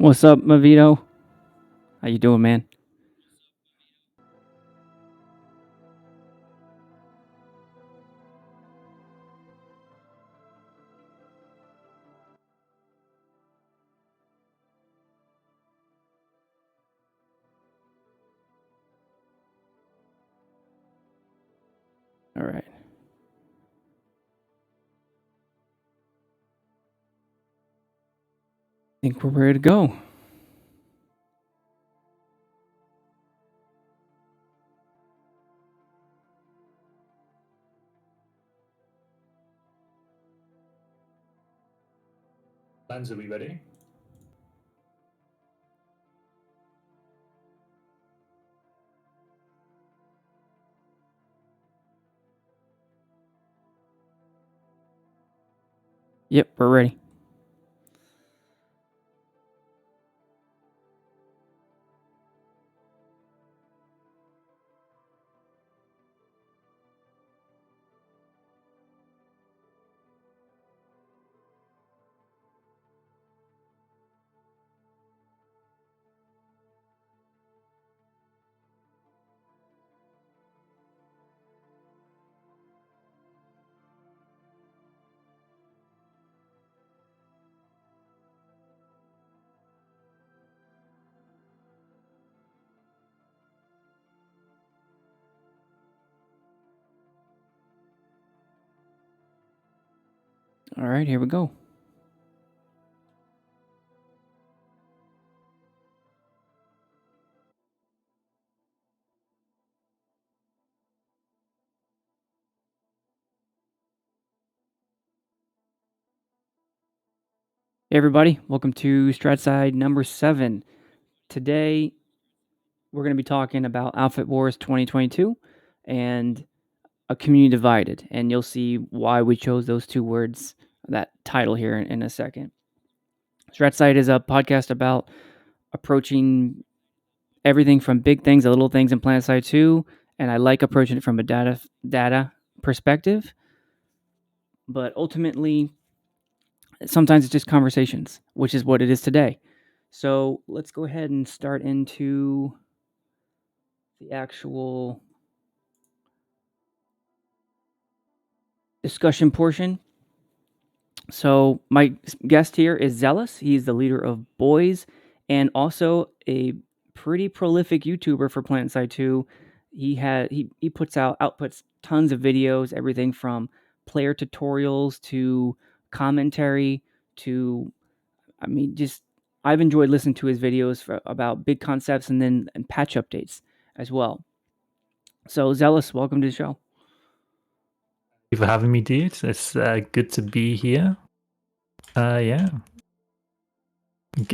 What's up, Mavito? How you doing, man? All right. I think we're ready to go. Lanzer, we ready? Yep, we're ready. All right, here we go. Hey, everybody. Welcome to StratSide number 7. Today, we're going to be talking about Outfit Wars 2022 and a community divided. And you'll see why we chose those two words, that title here in a second. StratSide is a podcast about approaching everything from big things to little things in PlanetSide 2, and I like approaching it from a data perspective. But ultimately, sometimes it's just conversations, which is what it is today. So let's go ahead and start into the actual discussion portion. So my guest here is Zealous. He's the leader of Boys and also a pretty prolific YouTuber for PlanetSide 2. He puts outputs tons of videos, everything from player tutorials to commentary to, I mean, just I've enjoyed listening to his videos about big concepts and patch updates as well. So Zealous, welcome to the show. Thank you for having me, dude. It's good to be here. Yeah.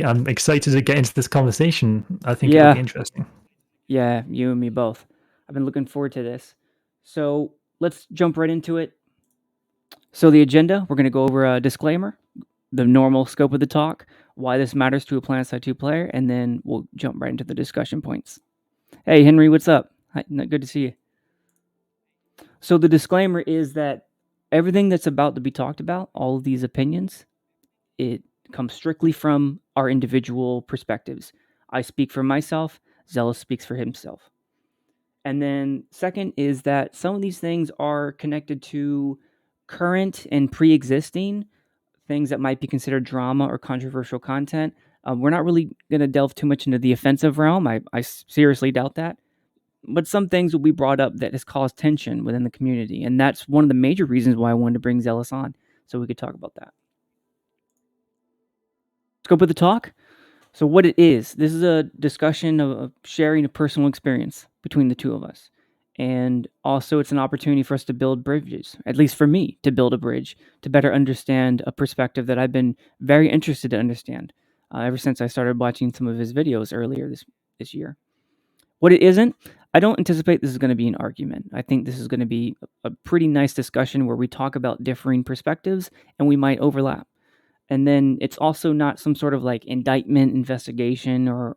I'm excited to get into this conversation. I think it'll be interesting. Yeah, you and me both. I've been looking forward to this. So let's jump right into it. So the agenda, we're going to go over a disclaimer, the normal scope of the talk, why this matters to a PlanetSide 2 player, and then we'll jump right into the discussion points. Hey, Henry, what's up? Hi, good to see you. So the disclaimer is that everything that's about to be talked about, all of these opinions, it comes strictly from our individual perspectives. I speak for myself, Zealous speaks for himself. And then second is that some of these things are connected to current and pre-existing things that might be considered drama or controversial content. We're not really going to delve too much into the offensive realm. I seriously doubt that. But some things will be brought up that has caused tension within the community. And that's one of the major reasons why I wanted to bring Zealous on, so we could talk about that. Scope of the talk. So what it is, this is a discussion of sharing a personal experience between the two of us. And also it's an opportunity for us to build bridges, at least for me, to build a bridge, to better understand a perspective that I've been very interested to understand ever since I started watching some of his videos earlier this year. What it isn't, I don't anticipate this is going to be an argument. I think this is going to be a pretty nice discussion where we talk about differing perspectives and we might overlap. And then it's also not some sort of like indictment, investigation, or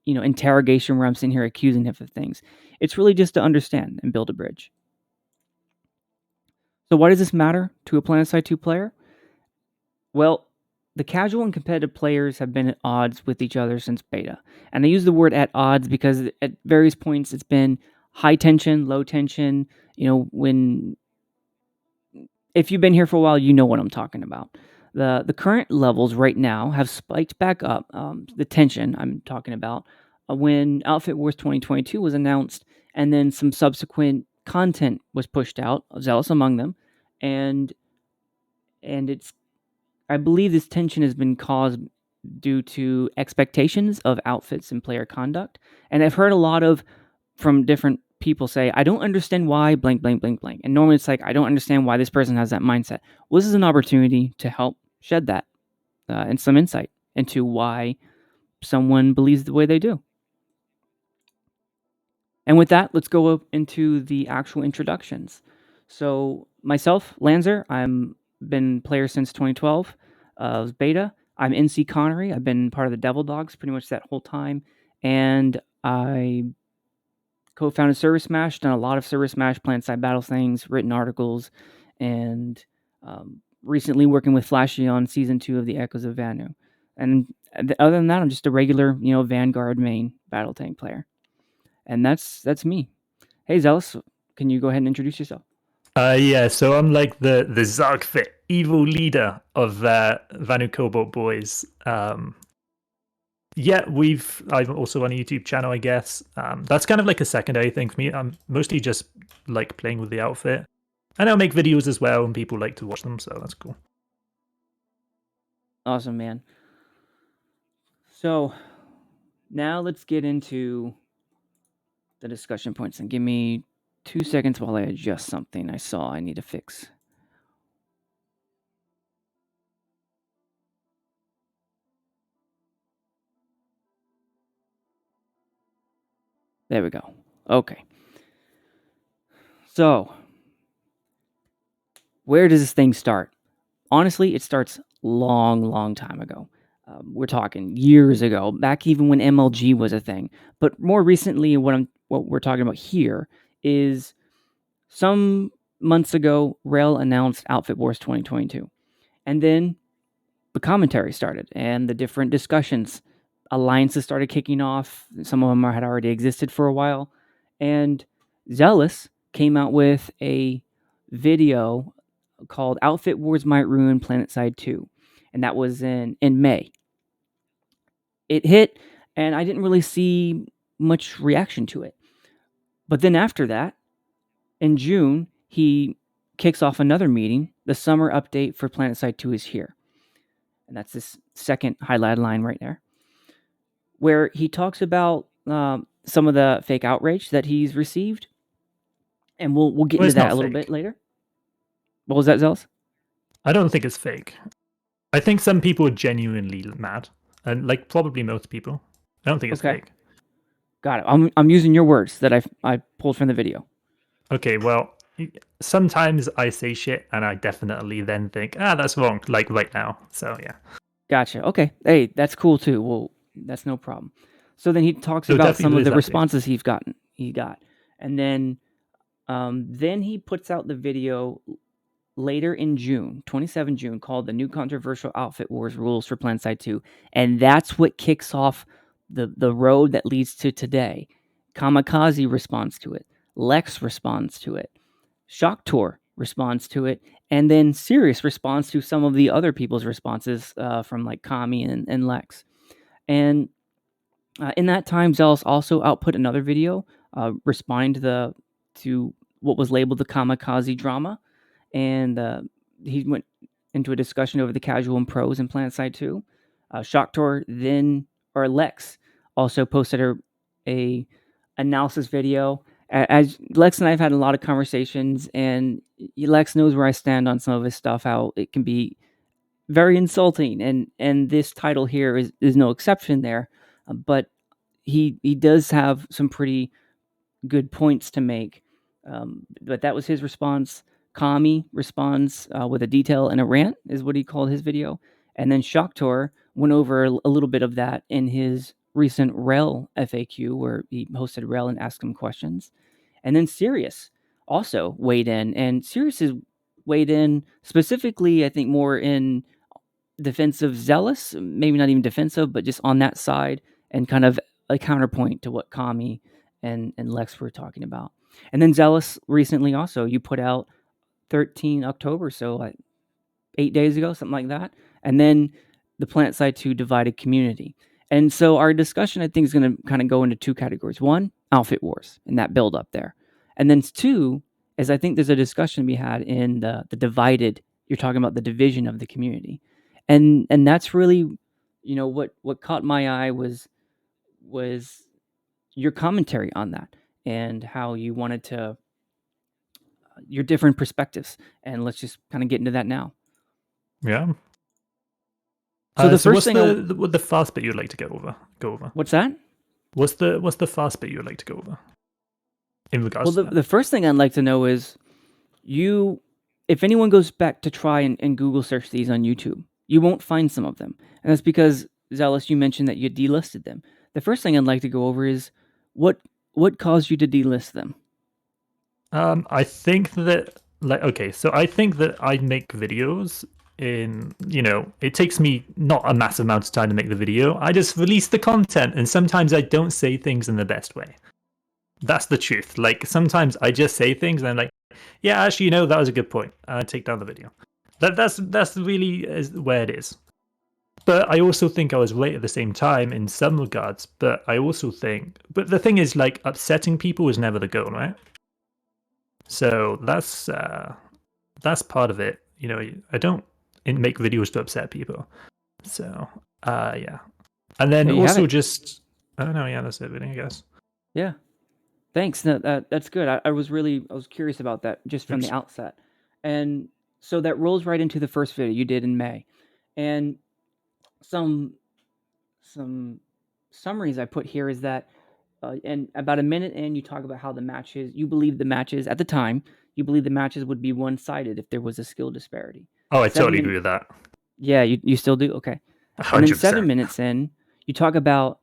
interrogation where I'm sitting here accusing him of things. It's really just to understand and build a bridge. So why does this matter to a PlanetSide 2 player? Well, the casual and competitive players have been at odds with each other since beta. And I use the word at odds because at various points it's been high tension, low tension. If you've been here for a while, you know what I'm talking about. The current levels right now have spiked back up. The tension I'm talking about when Outfit Wars 2022 was announced, and then some subsequent content was pushed out, Zealous among them, and I believe this tension has been caused due to expectations of outfits and player conduct. And I've heard a lot from different people say, I don't understand why blank, blank, blank, blank. And normally it's like, I don't understand why this person has that mindset. Well, this is an opportunity to help shed that and some insight into why someone believes the way they do. And with that, let's go up into the actual introductions. So myself, Lanzer, I'm been player since 2012. Beta. I'm NC Connery. I've been part of the Devil Dogs pretty much that whole time, and I co-founded Service Smash. Done a lot of Service Smash, PlanetSide battle things, written articles, and recently working with Flashy on season 2 of the Echoes of Vanu. And other than that, I'm just a regular, Vanguard main battle tank player. And that's me. Hey, Zealous, can you go ahead and introduce yourself? Yeah, so I'm like the Zarkfit evil leader of Vanu Cobalt Boys. Yeah, I'm also on a YouTube channel, I guess. That's kind of like a secondary thing for me. I'm mostly just like playing with the outfit. And I'll make videos as well, and people like to watch them, so that's cool. Awesome, man. So now let's get into the discussion points, and give me 2 seconds while I adjust something I saw I need to fix. There we go. Okay. So, where does this thing start? Honestly, it starts long time ago. We're talking years ago, back even when MLG was a thing. But more recently, what we're talking about here is some months ago, Wrel announced Outfit Wars 2022. And then the commentary started and the different discussions. Alliances started kicking off. Some of them had already existed for a while. And Zealous came out with a video called Outfit Wars Might Ruin PlanetSide 2. And that was in May. It hit, and I didn't really see much reaction to it. But then after that, in June, he kicks off another meeting. The summer update for PlanetSide 2 is here. And that's this second highlighted line right there, where he talks about some of the fake outrage that he's received. And we'll get into that a little bit later. What was that, Zealous? I don't think it's fake. I think some people are genuinely mad, and like probably most people. I don't think it's fake. Got it. I'm using your words that I pulled from the video. Okay, well, sometimes I say shit and I definitely then think, that's wrong, like right now. So yeah. Gotcha. Okay. Hey, that's cool too. Well, that's no problem. So then he talks about some of the responses he got. And then he puts out the video later in June, 27 June, called The New Controversial Outfit Wars Rules for PlanetSide 2. And that's what kicks off the road that leads to today. Kamikaze responds to it. Lex responds to it. Shoctor responds to it. And then Cyrious responds to some of the other people's responses from like Cami and Lex. And in that time, Zealous also output another video responding to what was labeled the Kamikaze drama. And he went into a discussion over the casual and pros in PlanetSide 2. Shoctor Lex also posted a analysis video. As Lex and I have had a lot of conversations, and Lex knows where I stand on some of his stuff, how it can be very insulting, and this title here is no exception there. But he does have some pretty good points to make. But that was his response. Cami responds with a detail and a rant, is what he called his video. And then Shoctor went over a little bit of that in his recent Wrel FAQ, where he hosted Wrel and asked him questions. And then Cyrious also weighed in. And Cyrious is weighed in specifically, I think, more in defensive Zealous, maybe not even defensive, but just on that side, and kind of a counterpoint to what Cami and Lex were talking about. And then Zealous recently also, you put out 13 October, so like 8 days ago, something like that. And then the PlanetSide 2 divided community. And so our discussion, I think, is going to kind of go into two categories. One, outfit wars and that build up there. And then two, is I think there's a discussion to be had in the divided, you're talking about the division of the community. And that's really, what caught my eye was your commentary on that and how you wanted to, your different perspectives. And let's just kind of get into that now. Yeah. So the first what's thing, the fast bit you'd like to go over? what's that? What's the fast bit you'd like to go over? In regards Well, to that? the first thing I'd like to know is if anyone goes back to try and Google search these on YouTube, you won't find some of them. And that's because, Zealous, you mentioned that you delisted them. The first thing I'd like to go over is what caused you to delist them? I think that I think that I make videos in, it takes me not a massive amount of time to make the video. I just release the content, and sometimes I don't say things in the best way. That's the truth. Like, sometimes I just say things and I'm like, yeah, actually, that was a good point. Take down the video. That's really where it is. But I also think I was right at the same time in some regards. But the thing is, like, upsetting people is never the goal, right? So that's part of it. I don't make videos to upset people. So yeah. And then also just, I don't know. Yeah, that's it, really, I guess. Yeah. Thanks. No, that's good. I was curious about that just from the outset. And so that rolls right into the first video you did in May. And some summaries I put here is that and about a minute in, you talk about how you believe the matches at the time, you believe the matches would be one-sided if there was a skill disparity. Oh, I totally agree with that. Yeah, you still do? Okay. 100%. And then 7 minutes in, you talk about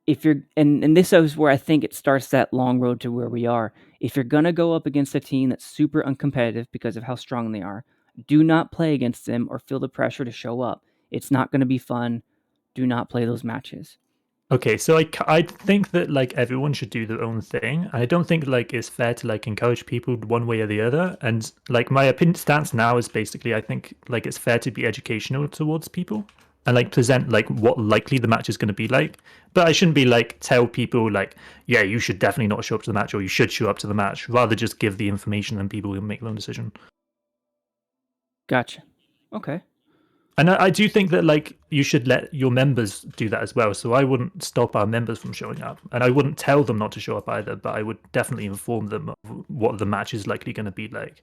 if you're, and this is where I think it starts that long road to where we are. If you're going to go up against a team that's super uncompetitive because of how strong they are, do not play against them or feel the pressure to show up. It's not going to be fun. Do not play those matches. Okay, so I think that, like, everyone should do their own thing. I don't think, like, it's fair to, like, encourage people one way or the other. And, like, my stance now is basically, I think, like, it's fair to be educational towards people and, like, present, like, what likely the match is going to be like. But I shouldn't be, like, tell people, like, yeah, you should definitely not show up to the match, or you should show up to the match. Rather just give the information and people will make their own decision. Gotcha. Okay. And I do think that, like, you should let your members do that as well. So I wouldn't stop our members from showing up, and I wouldn't tell them not to show up either. But I would definitely inform them of what the match is likely going to be like.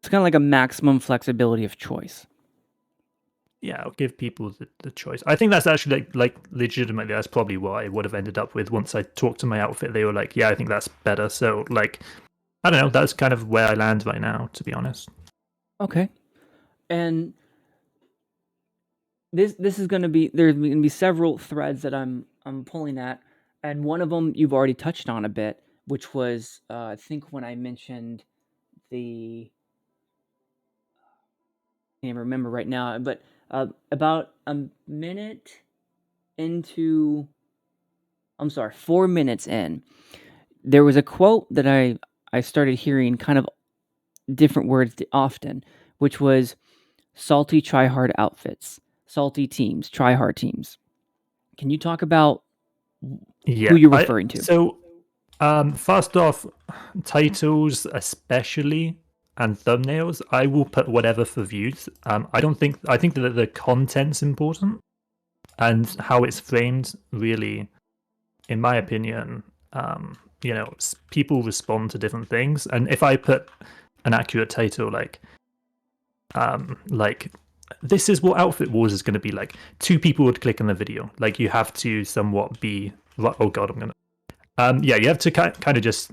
It's kind of like a maximum flexibility of choice. Yeah, I'll give people the choice. I think that's actually like legitimately, that's probably what I would have ended up with once I talked to my outfit. They were like, yeah, I think that's better. So, like, I don't know. That's kind of where I land right now, to be honest. Okay. And this is going to be, there's going to be several threads that I'm pulling at, and one of them you've already touched on a bit, which was I think when I mentioned I can't remember right now, but about a minute into, 4 minutes in, there was a quote that I started hearing kind of different words often, which was salty tryhard outfits. Salty teams, tryhard teams. Can you talk about who you're referring to? So, first off, titles especially and thumbnails, I will put whatever for views. I think that the content's important and how it's framed really, in my opinion, people respond to different things. And if I put an accurate title like this is what Outfit Wars is going to be like, 2 people would click on the video. Like, you have to somewhat be, oh god, I'm gonna you have to kind of just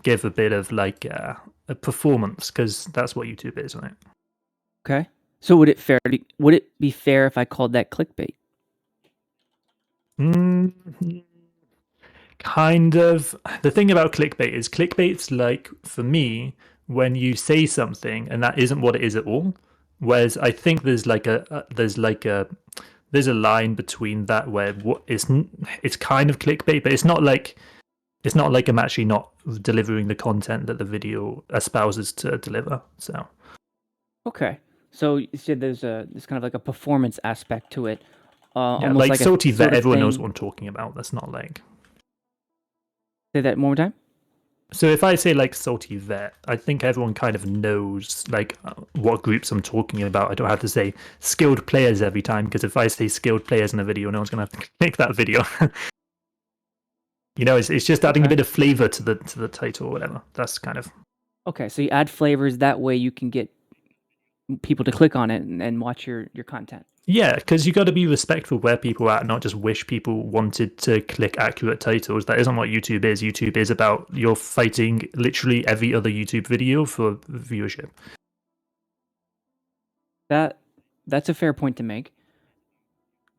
give a bit of like a performance, because that's what YouTube is, right? Okay. So would it be fair if I called that clickbait? Kind of. The thing about clickbait's like, for me, when you say something and that isn't what it is at all, Whereas I think there's a line between that where it's kind of clickbait, but it's not like I'm actually not delivering the content that the video espouses to deliver. So Okay. So you said there's kind of like a performance aspect to it. yeah, Almost like like a salty sort vet, of everyone knows thing. what I'm talking about. That's not like. Say that one more time. So if I say like salty vet, I think everyone kind of knows like what groups I'm talking about. I don't have to say skilled players every time, because if I say skilled players in a video, no one's gonna have to click that video. It's just adding a bit of flavor to the title or whatever. That's kind of. Okay, so you add flavors that way you can get people to click on it and watch your content. Yeah, because you got to be respectful where people are at, not just wish people wanted to click accurate titles. That isn't what YouTube is. YouTube is about you're fighting literally every other YouTube video for viewership. That's a fair point to make.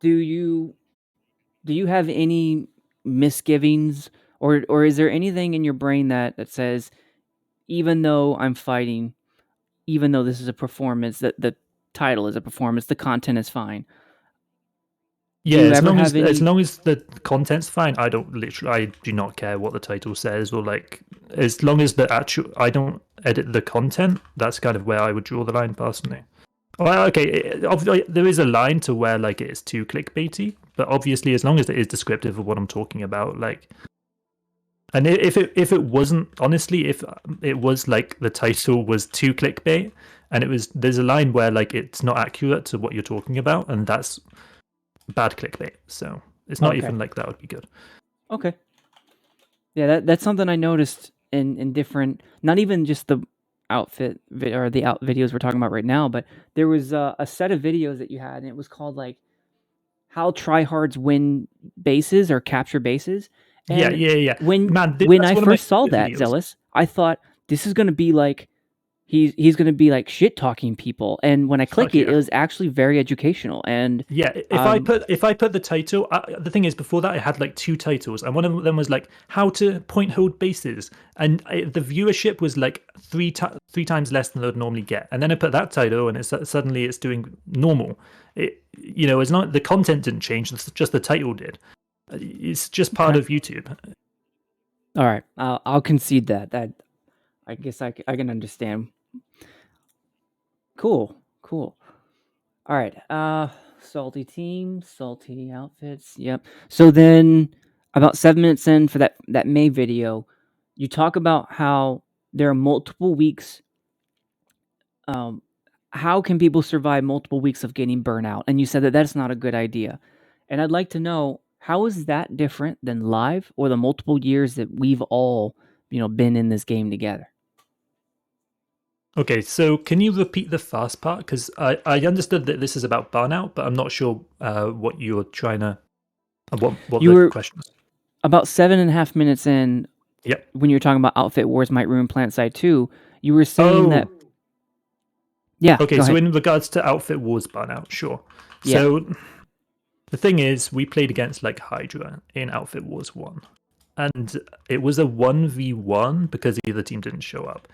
Do you have any misgivings, or is there anything in your brain that says, even though I'm fighting, even though this is a performance, that the title is a performance, the content is fine? Yeah, as long as the content's fine, I do not care what the title says, or like as long as I don't edit the content. That's kind of where I would draw the line personally. Well, okay, there is a line to where like it's too clickbaity, but obviously as long as it is descriptive of what I'm talking about, like. And if it wasn't, honestly, if it was like the title was too clickbait, and there's a line where like it's not accurate to what you're talking about, and that's bad clickbait. So it's not even like that would be good. Okay. Yeah, that's something I noticed in different, not even just the outfit or the videos we're talking about right now, but there was a set of videos that you had, and it was called like how tryhards win bases or capture bases. And yeah. When I first saw that, Zealous, I thought this is going to be like he's going to be like shit talking people, and when I click it was actually very educational. And yeah, if I put the title, the thing is, before that I had like 2 titles, and one of them was like how to point hold bases, and the viewership was like three times less than they would normally get. And then I put that title, and suddenly it's doing normal. It's not, the content didn't change, just the title did. It's just part of YouTube. All right, I'll concede that. I guess I can understand. Cool. All right. Salty team, salty outfits. Yep. So then, about 7 minutes in for that May video, you talk about how there are multiple weeks. How can people survive multiple weeks of getting burnout? And you said that that's not a good idea. And I'd like to know, how is that different than live or the multiple years that we've all, been in this game together? Okay, so can you repeat the first part? Because I understood that this is about burnout, but I'm not sure what you're trying to. What You the were question was. about 7.5 minutes in. Yep. When you were talking about outfit wars might ruin PlanetSide 2, you were saying that. Yeah. Okay, so in regards to outfit wars burnout, sure. Yeah. So the thing is, we played against like Hydra in Outfit Wars 1, and it was a 1v1 because the other team didn't show up.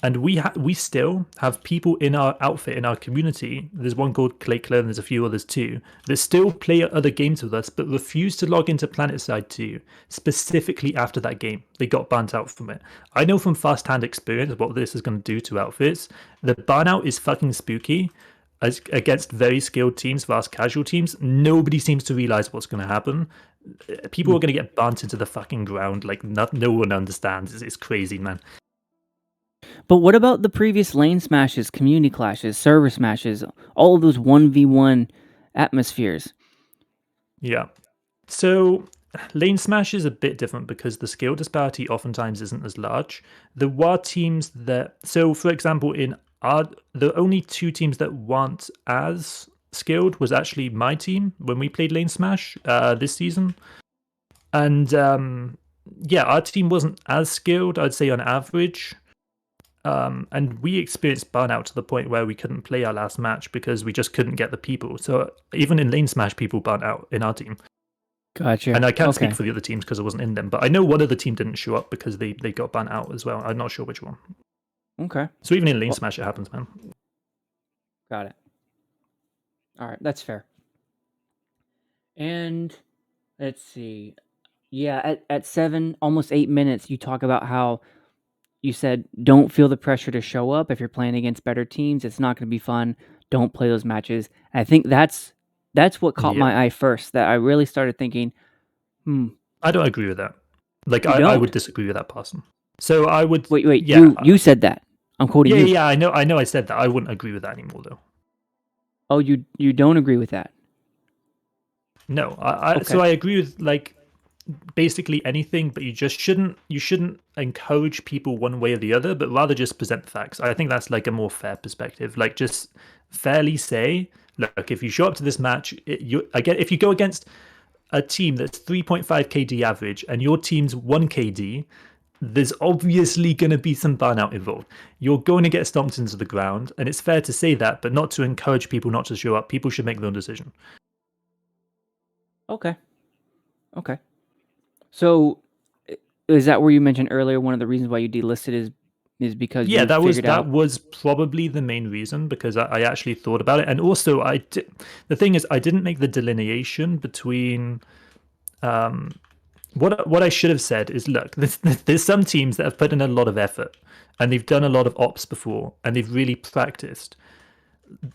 And we still have people in our outfit, in our community. There's one called Claycler, and there's a few others too, that still play other games with us, but refuse to log into PlanetSide 2, specifically after that game. They got burnt out from it. I know from first-hand experience what this is going to do to outfits. The burnout is fucking spooky. Against very skilled teams, fast casual teams, nobody seems to realize what's going to happen. People are going to get burnt into the fucking ground like no one understands. It's crazy, man. But what about the previous lane smashes, community clashes, server smashes, all of those 1v1 atmospheres? Yeah. So lane smash is a bit different because the skill disparity oftentimes isn't as large. There were teams that, so for example, the only 2 teams that weren't as skilled was actually my team when we played lane smash this season. And yeah, our team wasn't as skilled, I'd say on average. And we experienced burnout to the point where we couldn't play our last match because we just couldn't get the people. So even in lane smash, people burnt out in our team. Gotcha. And I can't speak for the other teams because I wasn't in them, but I know one other team didn't show up because they got burnt out as well. I'm not sure which one. Okay. So even in lane smash, it happens, man. Got it. All right, that's fair. And let's see. Yeah, at 7, almost 8 minutes, you talk about how you said don't feel the pressure to show up if you're playing against better teams. It's not going to be fun. Don't play those matches. And I think that's what caught my eye first. That I really started thinking, I don't agree with that. Like, You I would don't? disagree with that person. So I would Wait. Yeah, You said that. I'm quoting you. yeah. I know. I said that. I wouldn't agree with that anymore, though. Oh, you don't agree with that? No, Okay. So I agree with like basically anything, but you shouldn't encourage people one way or the other, but rather just present the facts. I think that's like a more fair perspective. Like, just fairly say, look, if you show up to this match, if you go against a team that's 3.5 KD average and your team's 1 KD, there's obviously going to be some burnout involved. You're going to get stomped into the ground, and it's fair to say that, but not to encourage people not to show up. People should make their own decision. Okay. So, is that where you mentioned earlier one of the reasons why you delisted is because Yeah, you figured out? that was probably the main reason, because I actually thought about it, and also the thing is, I didn't make the delineation between what I should have said is, look, there's some teams that have put in a lot of effort and they've done a lot of ops before and they've really practiced.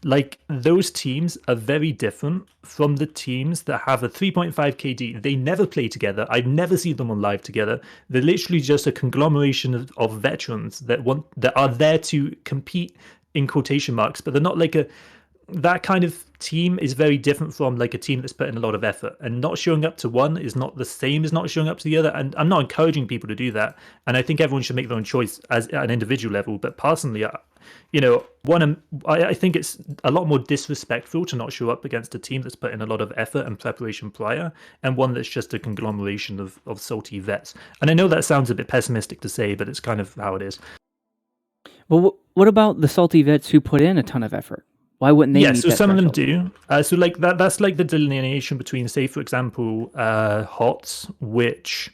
Like, those teams are very different from the teams that have a 3.5 KD. They never play together. I've never seen them on live together. They're literally just a conglomeration of veterans that are there to compete, in quotation marks, but they're not like that kind of team is very different from like a team that's put in a lot of effort, and not showing up to one is not the same as not showing up to the other. And I'm not encouraging people to do that, and I think everyone should make their own choice at an individual level. But personally, I think it's a lot more disrespectful to not show up against a team that's put in a lot of effort and preparation prior, and one that's just a conglomeration of salty vets. And I know that sounds a bit pessimistic to say, but it's kind of how it is. Well, what about the salty vets who put in a ton of effort? Why wouldn't they? Yeah, meet so that some threshold? of them do. So like that's like the delineation between, say, for example, HOTS, which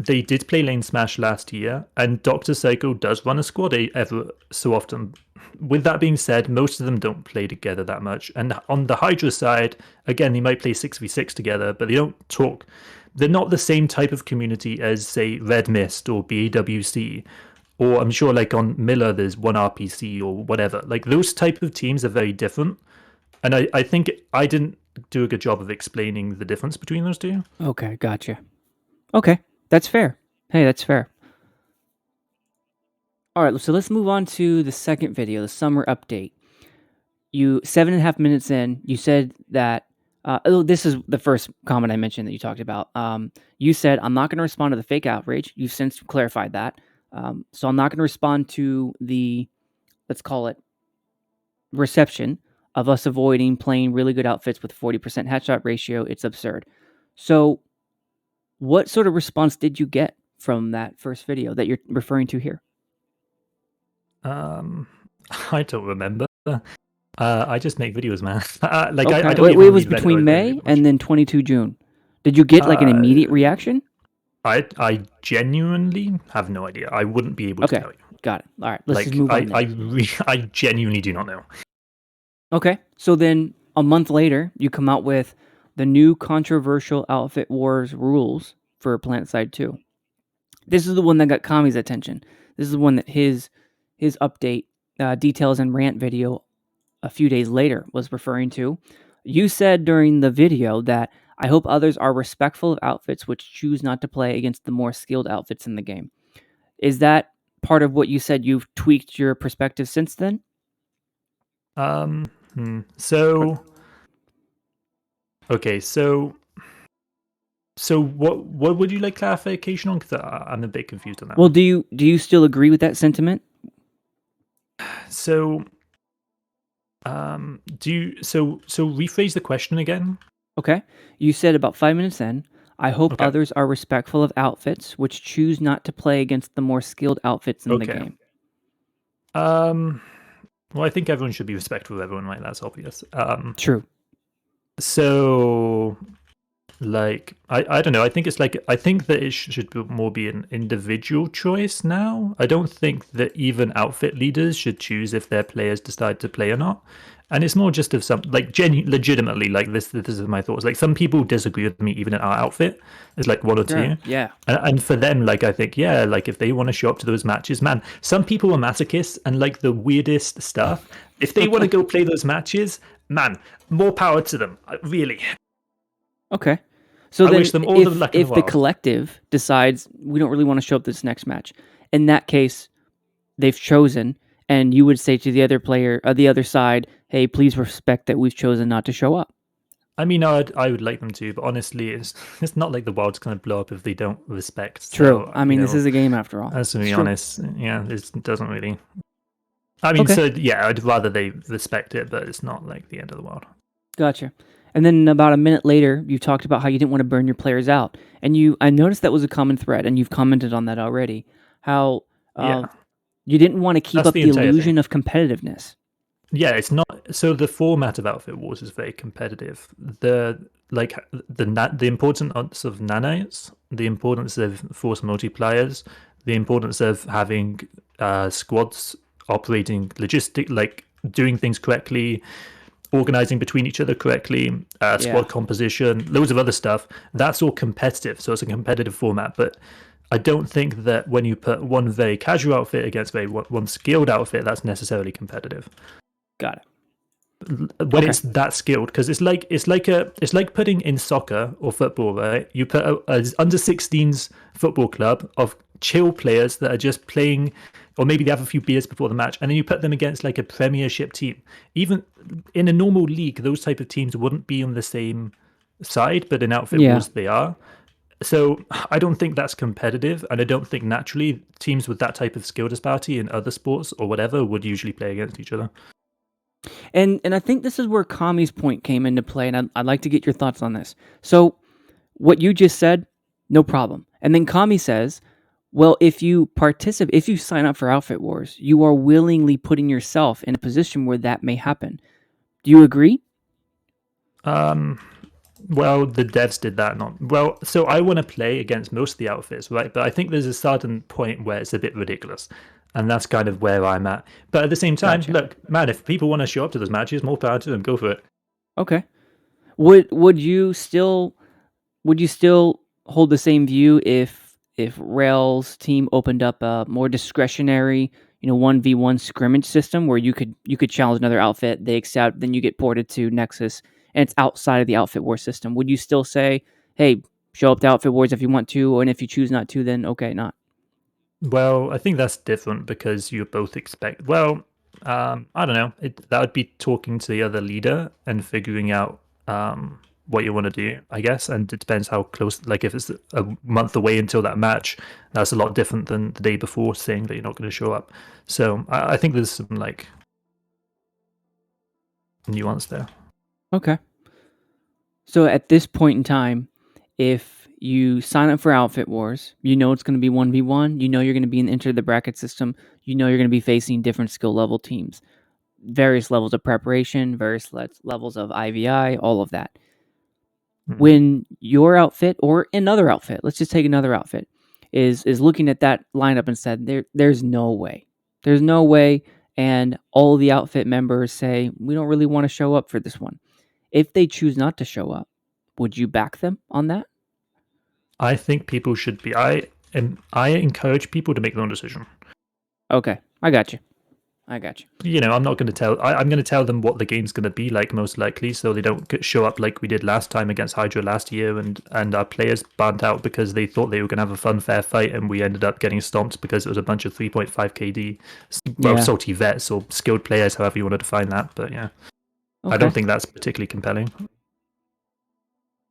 they did play Lane Smash last year, and Dr. Psycho does run a squad ever so often. With that being said, most of them don't play together that much. And on the Hydra side, again, they might play 6v6 together, but they don't talk. They're not the same type of community as, say, Red Mist or BAWC. Or I'm sure like on Miller, there's one RPC or whatever. Like, those type of teams are very different. And I think I didn't do a good job of explaining the difference between those two. Okay, gotcha. Okay, that's fair. Hey, that's fair. All right, so let's move on to the second video, the summer update. 7.5 minutes in, you said that. This is the first comment I mentioned that you talked about. You said, I'm not going to respond to the fake outrage. You've since clarified that. So I'm not going to respond to the, let's call it, reception of us avoiding playing really good outfits with 40% headshot ratio. It's absurd. So what sort of response did you get from that first video that you're referring to here? I don't remember. I just make videos, man. Like, Okay. I don't It even was read between Reddit May and then 22 June. Did you get like an immediate reaction? I genuinely have no idea. I wouldn't be able to tell you. Got it. All right, let's just move on. I genuinely do not know. Okay, so then a month later, you come out with the new controversial Outfit Wars rules for PlanetSide 2. This is the one that got Cami's attention. This is the one that his update, details and rant video a few days later was referring to. You said during the video that I hope others are respectful of outfits which choose not to play against the more skilled outfits in the game. Is that part of what you said? You've tweaked your perspective since then? So okay, so what would you like clarification on? Because I'm a bit confused on that. Well, do you still agree with that sentiment? So rephrase the question again? Okay. You said about 5 minutes in, I hope others are respectful of outfits which choose not to play against the more skilled outfits in the game. Well, I think everyone should be respectful of everyone, right? That's obvious. True. So, like, I don't know. I think that it should more be an individual choice now. I don't think that even outfit leaders should choose if their players decide to play or not. And it's more just of some like legitimately like this. This is my thoughts. Like some people disagree with me even in our outfit. There's like one or Sure. two. Yeah. And for them, like I think, yeah, like if they want to show up to those matches, man. Some people are masochists and like the weirdest stuff. If they want to go play those matches, man, more power to them. Really. Okay. So I then, wish them all the luck in the if the world. collective decides we don't really want to show up this next match, in that case, they've chosen, and you would say to the other player, the other side, "Hey, please respect that we've chosen not to show up." I mean, I would like them to, but honestly, it's not like the world's going to blow up if they don't respect. True. So, I mean, this is a game after all. let's be True. honest. Yeah, it doesn't really. I mean, Okay. so yeah, I'd rather they respect it, but it's not like the end of the world. Gotcha. And then about a minute later, you talked about how you didn't want to burn your players out, and I noticed that was a common thread, and you've commented on that already. How Yeah. you didn't want to keep That's up the the entire illusion thing. of competitiveness. Yeah, it's not. So the format of Outfit Wars is very competitive. The importance of nanites, the importance of force multipliers, the importance of having squads operating like doing things correctly, organizing between each other correctly, squad composition, loads of other stuff. That's all competitive. So it's a competitive format, but I don't think that when you put one very casual outfit against one skilled outfit, that's necessarily competitive. Got it. When it's that skilled, because it's like putting in soccer or football, right? You put a under 16s football club of chill players that are just playing, or maybe they have a few beers before the match, and then you put them against like a Premiership team. Even in a normal league, those type of teams wouldn't be on the same side, but in Outfit Wars they are. So I don't think that's competitive, and I don't think naturally teams with that type of skill disparity in other sports or whatever would usually play against each other. And I think this is where Cami's point came into play, and I'd like to get your thoughts on this. So what you just said, no problem. And then Cami says, well, if you sign up for Outfit Wars, you are willingly putting yourself in a position where that may happen. Do you agree? Well, the devs did that. Not well. So I want to play against most of the outfits, right? But I think there's a certain point where it's a bit ridiculous, and that's kind of where I'm at. But at the same time, look, man, if people want to show up to those matches, more power to them. Go for it. Okay. Would you still hold the same view if Wrel's team opened up a more discretionary, 1v1 scrimmage system where you could challenge another outfit, they accept, then you get ported to Nexus, and it's outside of the Outfit Wars system? Would you still say, hey, show up to Outfit Wars if you want to, and if you choose not to, then okay, not? Well, I think that's different because you both expect. Well, I don't know. That would be talking to the other leader and figuring out what you want to do, I guess. And it depends how close. Like if it's a month away until that match, that's a lot different than the day before saying that you're not going to show up. So I think there's some like nuance there. Okay. So at this point in time, if you sign up for Outfit Wars, you know it's going to be 1v1, you know you're going to be in Enter the Bracket system, you know you're going to be facing different skill level teams, various levels of preparation, various levels of IVI, all of that. Mm-hmm. When your outfit or another outfit, let's just take another outfit, is looking at that lineup and said, there's no way. There's no way, and all the outfit members say, we don't really want to show up for this one. If they choose not to show up, would you back them on that? I think people should be. I encourage people to make their own decision. Okay, I got you. I'm not going to tell. I'm going to tell them what the game's going to be like, most likely, so they don't show up like we did last time against Hydra last year, and our players burnt out because they thought they were going to have a fun, fair fight, and we ended up getting stomped because it was a bunch of 3.5 KD, salty vets or skilled players, however you want to define that. But yeah, okay. I don't think that's particularly compelling.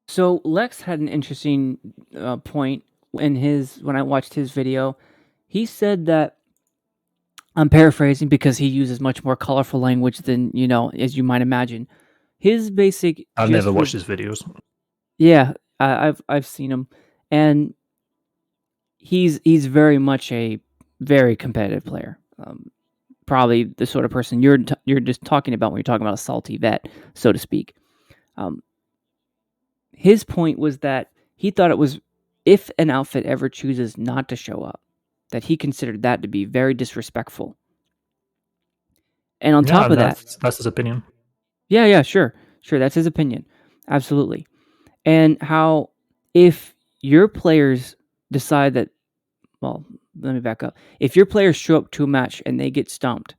So Lex had an interesting point when I watched his video. He said that, I'm paraphrasing because he uses much more colorful language than, as you might imagine. His basic... I've never watched his videos. Yeah, I've seen him. And he's very much a very competitive player. Probably the sort of person you're just talking about when you're talking about a salty vet, so to speak. His point was that he thought it was, if an outfit ever chooses not to show up, that he considered that to be very disrespectful. And on top of that, that's his opinion. Yeah, sure. That's his opinion. Absolutely. And how if your players decide that, well, let me back up. If your players show up to a match and they get stomped,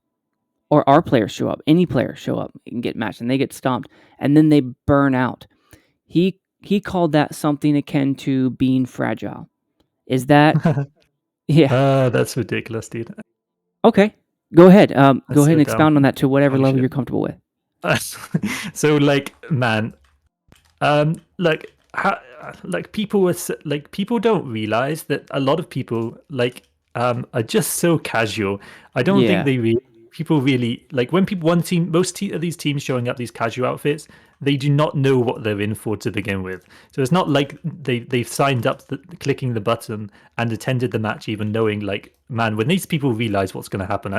or our players show up, any players show up and get matched and they get stomped, and then they burn out, he called that something akin to being fragile. Is that? Yeah. That's ridiculous, dude. Okay. Go ahead. Go That's ahead so and dumb. expound on that to whatever Holy level shit. you're comfortable with. So like, man, like how, like people don't realize that a lot of people are just so casual. I don't think Yeah. they really people really like when people of these teams showing up these casual outfits, they do not know what they're in for to begin with. So it's not like they've signed up clicking the button and attended the match even knowing like, man, when these people realize what's going to happen,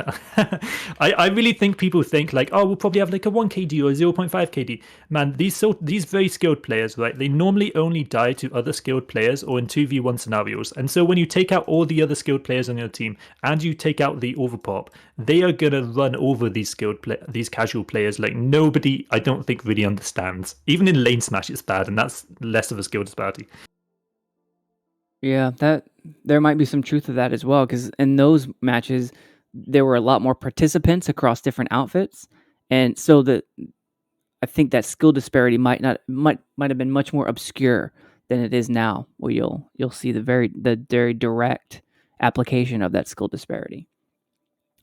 I really think people think like, oh, we'll probably have like a 1 KD or a 0.5 KD. Man, these very skilled players, right, they normally only die to other skilled players or in 2v1 scenarios. And so when you take out all the other skilled players on your team and you take out the overpop, they are going to run over these these casual players like nobody, I don't think, really understands. Even in lane smash it's bad, and that's less of a skill disparity. Yeah, there might be some truth to that as well, because in those matches there were a lot more participants across different outfits, and so I think that skill disparity might have been much more obscure than it is now, where you'll see the very direct application of that skill disparity.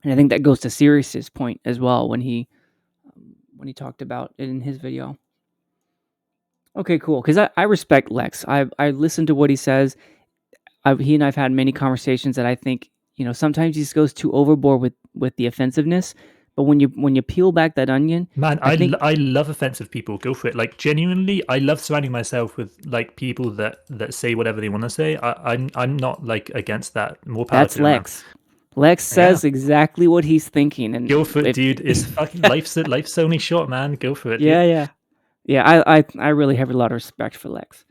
And I think that goes to Cyrious' point as well when he talked about it in his video. Okay, cool. Because I respect Lex. I listen to what he says. He and I've had many conversations that I think, sometimes he just goes too overboard with the offensiveness. But when you peel back that onion, Man, I think I love offensive people. Go for it. Like genuinely, I love surrounding myself with like people that say whatever they want to say. I'm not like against that. More power that's to them, man. Lex. Lex Yeah, says exactly what he's thinking, go and for it, if dude. It's fucking life's only short, man. Go for it, dude. yeah. I really have a lot of respect for Lex.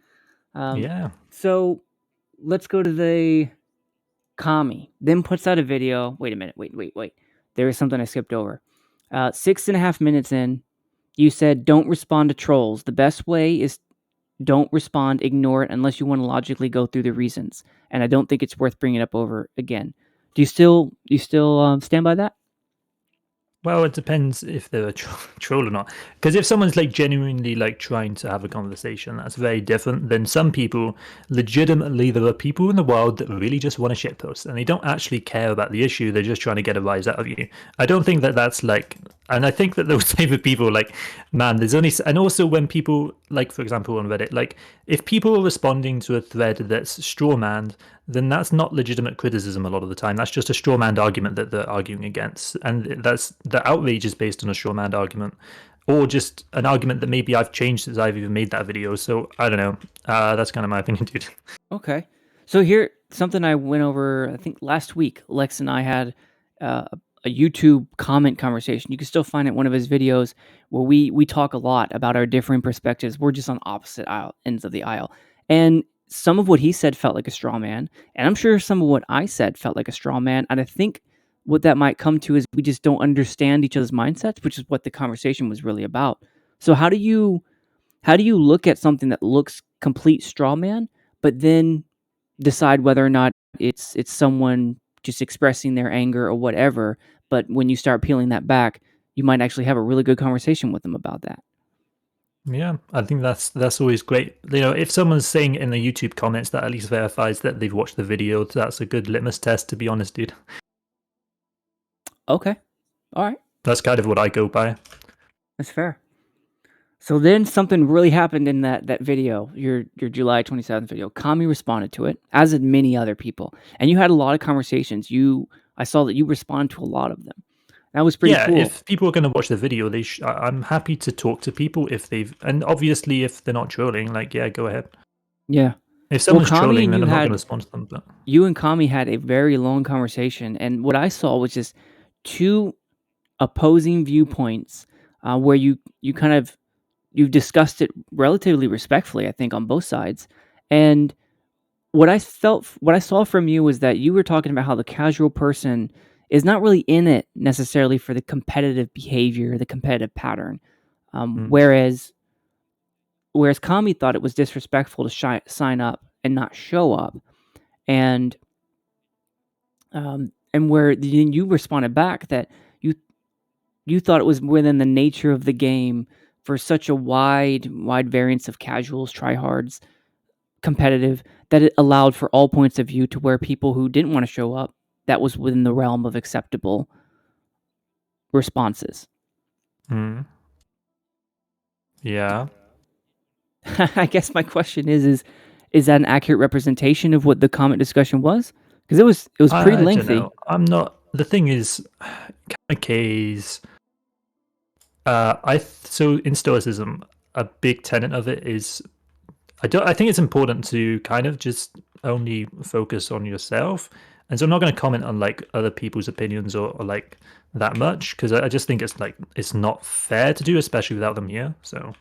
Yeah. So let's go to the Cami. Then puts out a video. Wait a minute. Wait. There is something I skipped over. 6.5 minutes in, you said don't respond to trolls. The best way is don't respond, ignore it unless you want to logically go through the reasons. And I don't think it's worth bringing up over again. Do you still stand by that? Well, it depends if they're a troll or not. Because if someone's like genuinely like trying to have a conversation, that's very different than some people. Legitimately, there are people in the world that really just want to shitpost and they don't actually care about the issue. They're just trying to get a rise out of you. I don't think that that's like, and I think that those type of people, like, man, there's only, and also when people, like, for example, on Reddit, like, if people are responding to a thread that's straw manned, then that's not legitimate criticism a lot of the time. That's just a straw manned argument that they're arguing against. And that's the outrage is based on a straw manned argument or just an argument that maybe I've changed since I've even made that video. So I don't know. That's kind of my opinion, dude. Okay. So here, something I went over, I think last week, Lex and I had a YouTube comment conversation. You can still find it in one of his videos where we talk a lot about our differing perspectives. We're just on opposite ends of the aisle. And some of what he said felt like a straw man. And I'm sure some of what I said felt like a straw man. And I think what that might come to is we just don't understand each other's mindsets, which is what the conversation was really about. So how do you look at something that looks complete straw man, but then decide whether or not it's someone just expressing their anger or whatever? But when you start peeling that back, you might actually have a really good conversation with them about that. Yeah, I think that's always great. You know, if someone's saying in the YouTube comments, that at least verifies that they've watched the video. That's a good litmus test, to be honest, dude. Okay. All right. That's kind of what I go by. That's fair. So then something really happened in that video, your July 27th video. Cami responded to it, as did many other people. And you had a lot of conversations. I saw that you responded to a lot of them. That was pretty cool. If people are going to watch the video, I'm happy to talk to people if they've, and obviously if they're not trolling, like, yeah, go ahead. Yeah. If someone's Cami trolling, and then you I'm not going had to respond to them. But you and Cami had a very long conversation, and what I saw was just two opposing viewpoints, where you kind of you've discussed it relatively respectfully, I think, on both sides. And what I saw from you was that you were talking about how the casual person is not really in it necessarily for the competitive behavior, the competitive pattern. Whereas Cami thought it was disrespectful to sign up and not show up, and where you responded back that you thought it was within the nature of the game for such a wide variance of casuals, tryhards, competitive, that it allowed for all points of view, to where people who didn't want to show up, that was within the realm of acceptable responses. Yeah. I guess my question is that an accurate representation of what the comment discussion was? Because it was pretty lengthy. Don't know. I'm not. The thing is, K's. So in Stoicism, a big tenet of it is, I think it's important to kind of just only focus on yourself, and so I'm not going to comment on like other people's opinions or like that much, because I just think it's not fair to do, especially without them here. So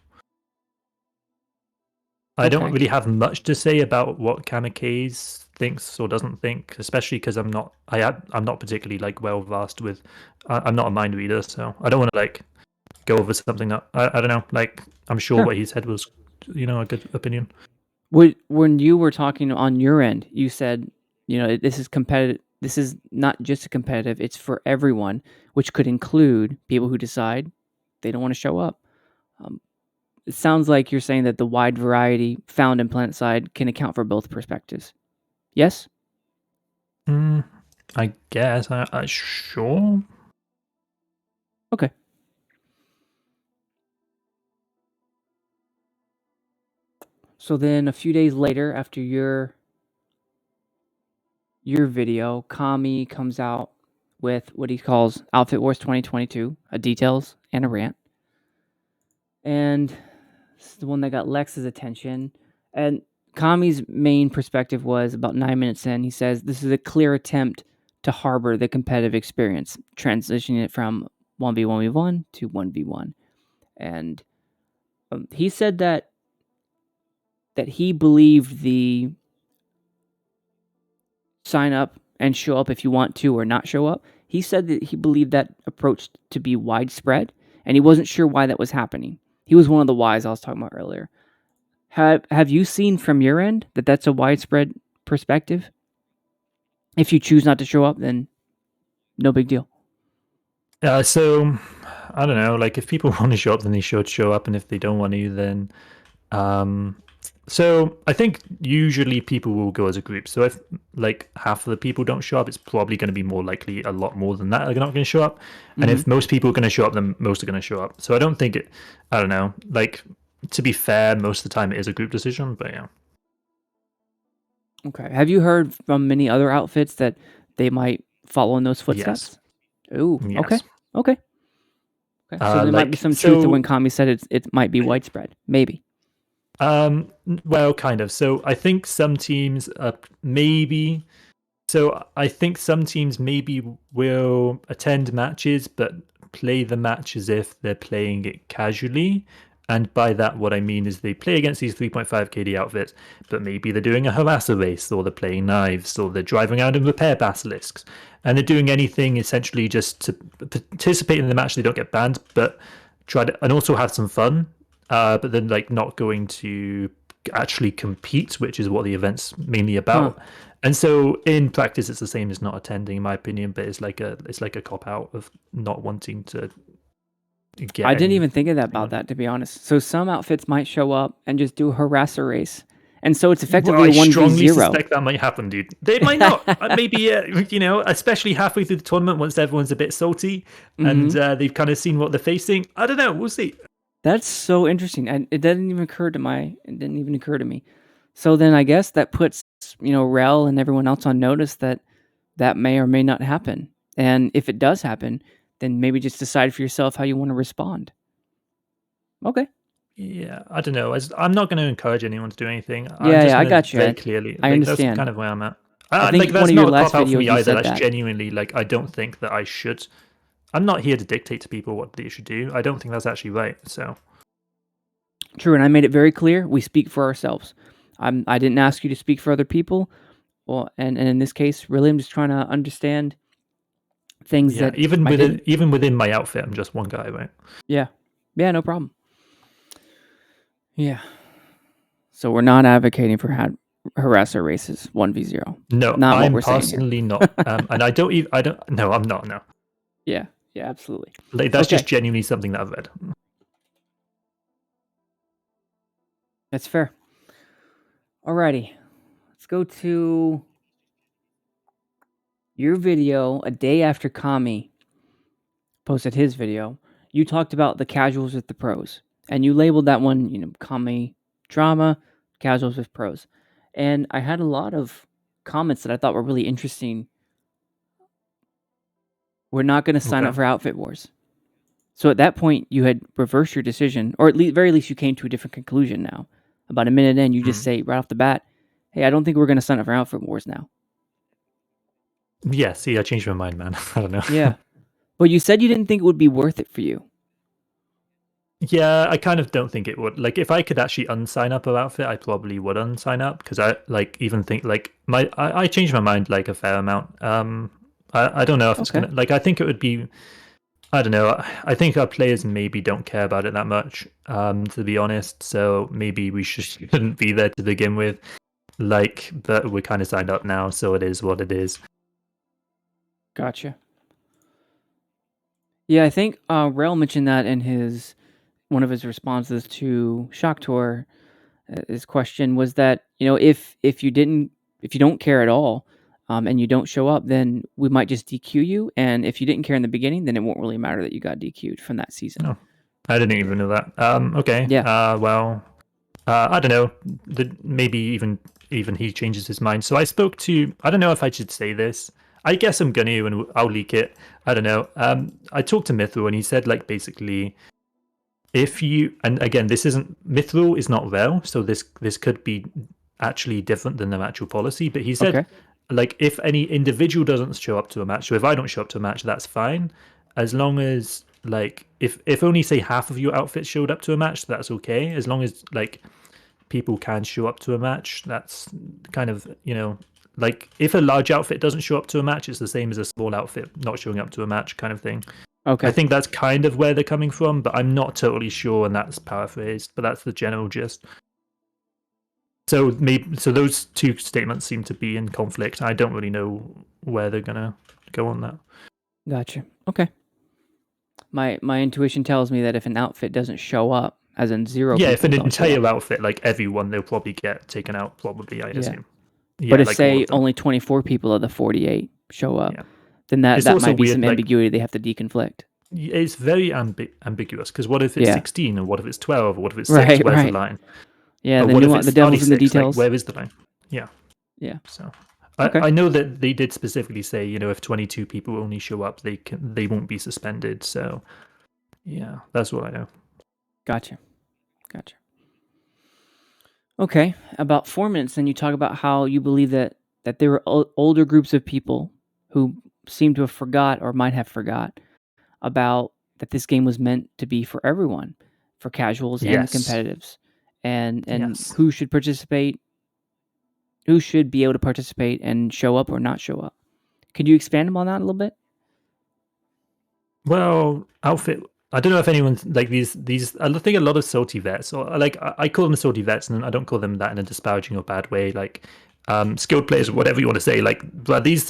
I don't really have much to say about what Kamikaze thinks or doesn't think, especially because I'm not particularly like well versed with. I'm not a mind reader, so I don't want to like go over something that I don't know. Like, I'm sure what he said was, a good opinion. When you were talking on your end, you said, this is competitive. This is not just a competitive; it's for everyone, which could include people who decide they don't want to show up. It sounds like you're saying that the wide variety found in PlanetSide can account for both perspectives. Yes? I guess. I sure. Okay. So then, a few days later, after your video, Cami comes out with what he calls Outfit Wars 2022, a details and a rant. And this is the one that got Lex's attention. And Cami's main perspective was about 9 minutes in. He says, this is a clear attempt to harbor the competitive experience, transitioning it from 1v1v1 to 1v1. And he said that he believed the sign up and show up if you want to or not show up. He said that he believed that approach to be widespread, and he wasn't sure why that was happening. He was one of the whys I was talking about earlier. Have you seen from your end that that's a widespread perspective? If you choose not to show up, then no big deal. So I don't know. Like, if people want to show up, then they should show up, and if they don't want to, then so I think usually people will go as a group. So if like half of the people don't show up, it's probably going to be more likely a lot more than that are not going to show up. And if most people are going to show up, then most are going to show up. So I don't think I don't know. Like, to be fair, most of the time it is a group decision, but yeah. Okay. Have you heard from many other outfits that they might follow in those footsteps? Yes. Ooh, yes. Okay. So there might be some truth to when Cami said it might be widespread. Maybe. Well, kind of. So I think some teams maybe. So I think some teams maybe will attend matches, but play the match as if they're playing it casually. And by that, what I mean is they play against these 3.5 KD outfits, but maybe they're doing a Harasser Race, or they're playing knives, or they're driving around in repair basilisks, and they're doing anything essentially just to participate in the match. They don't get banned, but try to, and also have some fun. But then like not going to actually compete, which is what the event's mainly about. And so in practice, it's the same as not attending, in my opinion. But it's like a cop out of not wanting to. I didn't even think of that about that, to be honest. So some outfits might show up and just do a Harasser Race, and so it's effectively a 1v0. I strongly suspect that might happen, dude. They might not. Maybe, especially halfway through the tournament, once everyone's a bit salty and they've kind of seen what they're facing. I don't know. We'll see. That's so interesting, and it didn't even occur to me. So then I guess that puts Wrel and everyone else on notice that may or may not happen, and if it does happen, then maybe just decide for yourself how you want to respond. Okay. Yeah, I don't know. I'm not going to encourage anyone to do anything. I got you. Very clearly, I understand. That's kind of where I'm at. I think that's one of your not a last cop out for videos me you either. said That's that. genuinely like, I don't think that I should. I'm not here to dictate to people what they should do. I don't think that's actually right. So true, and I made it very clear. We speak for ourselves. I didn't ask you to speak for other people. Well, and in this case, really, I'm just trying to understand things that even within my outfit, I'm just one guy, right? Yeah, no problem. Yeah. So we're not advocating for harasser races 1v0. No, Not what I'm we're saying here. personally not. And I don't even. I don't. No, I'm not. No, Yeah. Yeah. Absolutely. like that's Okay. just genuinely something that I've read. That's fair. Alrighty. Let's go to your video a day after Cami posted his video. You talked about the casuals with the pros, and you labeled that one, Cami drama, casuals with pros. And I had a lot of comments that I thought were really interesting. We're not going to sign up Okay. for Outfit Wars. So at that point, you had reversed your decision, or at least, very least, you came to a different conclusion now. About a minute in, you just say right off the bat, hey, I don't think we're going to sign up for Outfit Wars now. Yeah, see, I changed my mind, man. I don't know. Yeah. But you said you didn't think it would be worth it for you. Yeah, I kind of don't think it would. Like, if I could actually unsign up a outfit, I probably would unsign up because I like even think like I changed my mind like a fair amount. I don't know if it's Okay. gonna like I think it would be. I don't know. I think our players maybe don't care about it that much, to be honest. So maybe we shouldn't be there to begin with. Like, but we're kind of signed up now, so it is what it is. Gotcha. Yeah, I think Wrel mentioned that in one of his responses to Shoctor. His question was that if you don't care at all, and you don't show up, then we might just DQ you. And if you didn't care in the beginning, then it won't really matter that you got DQ'd from that season. Oh, I didn't even know that. Okay. Yeah. Well, I don't know. Maybe even he changes his mind. So I spoke to. I don't know if I should say this. I guess I'm gonna, and I'll leak it. I don't know. I talked to Mithril, and he said like basically, if you and again, this isn't Mithril is not Wrel, so this could be actually different than their actual policy. But he said Okay. like if any individual doesn't show up to a match, so if I don't show up to a match, that's fine, as long as like if only say half of your outfit showed up to a match, that's okay. As long as like people can show up to a match, that's kind of like if a large outfit doesn't show up to a match, it's the same as a small outfit not showing up to a match kind of thing. Okay. I think that's kind of where they're coming from, but I'm not totally sure, and that's paraphrased, but that's the general gist. So those two statements seem to be in conflict. I don't really know where they're gonna go on that. Gotcha. Okay. My intuition tells me that if an outfit doesn't show up, as in zero Yeah, people if an don't show entire up, outfit, like everyone, they'll probably get taken out. Probably, I assume. Yeah, but if like all say of them. only 24 people of the 48 show up, Yeah. then It's that also might be weird, some like ambiguity they have to deconflict. it's very ambiguous because what if it's Yeah. 16 or what if it's 12 or what if it's 6? Right, Where's the right. line? Yeah, Or the what if nuance, the it's only devil's in the 6? Like, details. where is the line? Yeah. Yeah. So Okay. I know that they did specifically say, if 22 people only show up, they won't be suspended. So yeah, that's what I know. Gotcha. Okay, about 4 minutes, then you talk about how you believe that there were older groups of people who seem to have forgot or might have forgot about that this game was meant to be for everyone, for casuals and the Yes. competitives, and Yes. who should participate, who should be able to participate and show up or not show up. Could you expand on that a little bit? Well, outfit. I don't know if anyone's like these. I think a lot of salty vets, or like I call them salty vets, and I don't call them that in a disparaging or bad way. Like skilled players, or whatever you want to say. Like, but these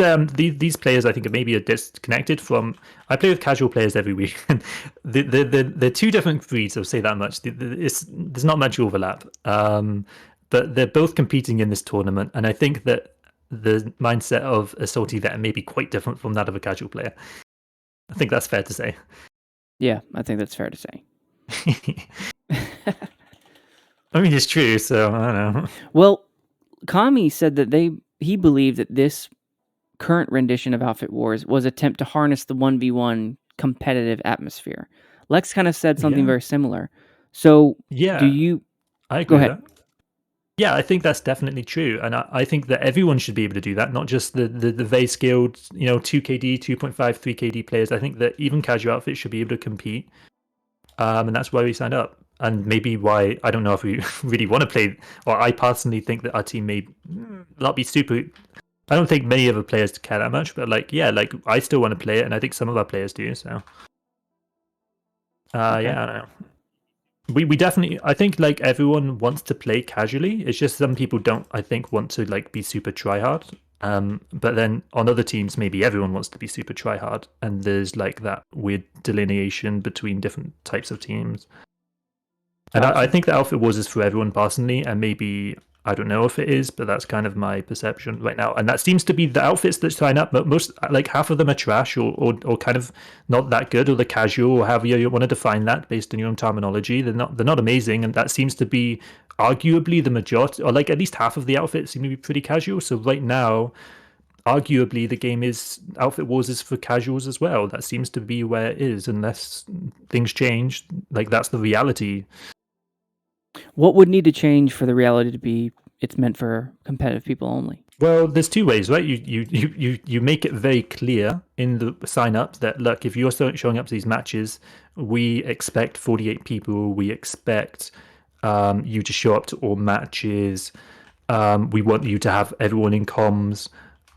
players, I think, maybe are disconnected from. I play with casual players every week, and they're two different breeds. I'll say that much. There's not much overlap, but they're both competing in this tournament, and I think that the mindset of a salty vet may be quite different from that of a casual player. I think that's fair to say. Yeah, I think that's fair to say. I mean, it's true, so I don't know. Well, Cami said that he believed that this current rendition of Outfit Wars was an attempt to harness the 1v1 competitive atmosphere. Lex kind of said something very similar. So, Yeah, do you... I agree Go with ahead. that. Yeah, I think that's definitely true, and I think that everyone should be able to do that, not just the very skilled, 2KD, 2.5, 3KD players. I think that even casual outfits should be able to compete, and that's why we signed up. And maybe why, I don't know if we really want to play, or I personally think that our team may not be super. I don't think many other players care that much, but I still want to play it, and I think some of our players do. So, Okay. yeah, I don't know. we definitely, I think like everyone wants to play casually. It's just some people don't, I think, want to like be super tryhard. But then on other teams, maybe everyone wants to be super tryhard, and there's like that weird delineation between different types of teams. And I Gotcha. think the Outfit Wars is for everyone personally, and maybe I don't know if it is, but that's kind of my perception right now. And that seems to be the outfits that sign up, but most like half of them are trash or kind of not that good, or the casual, or however you want to define that based on your own terminology. They're not amazing, and that seems to be arguably the majority, or like at least half of the outfits seem to be pretty casual. So right now, arguably the game is Outfit Wars is for casuals as well. That seems to be where it is, unless things change. Like that's the reality. What would need to change for the reality to be it's meant for competitive people only? Well, there's two ways, right? You make it very clear in the sign up that look, if you're showing up to these matches, we expect 48 people. We expect you to show up to all matches. We want you to have everyone in comms.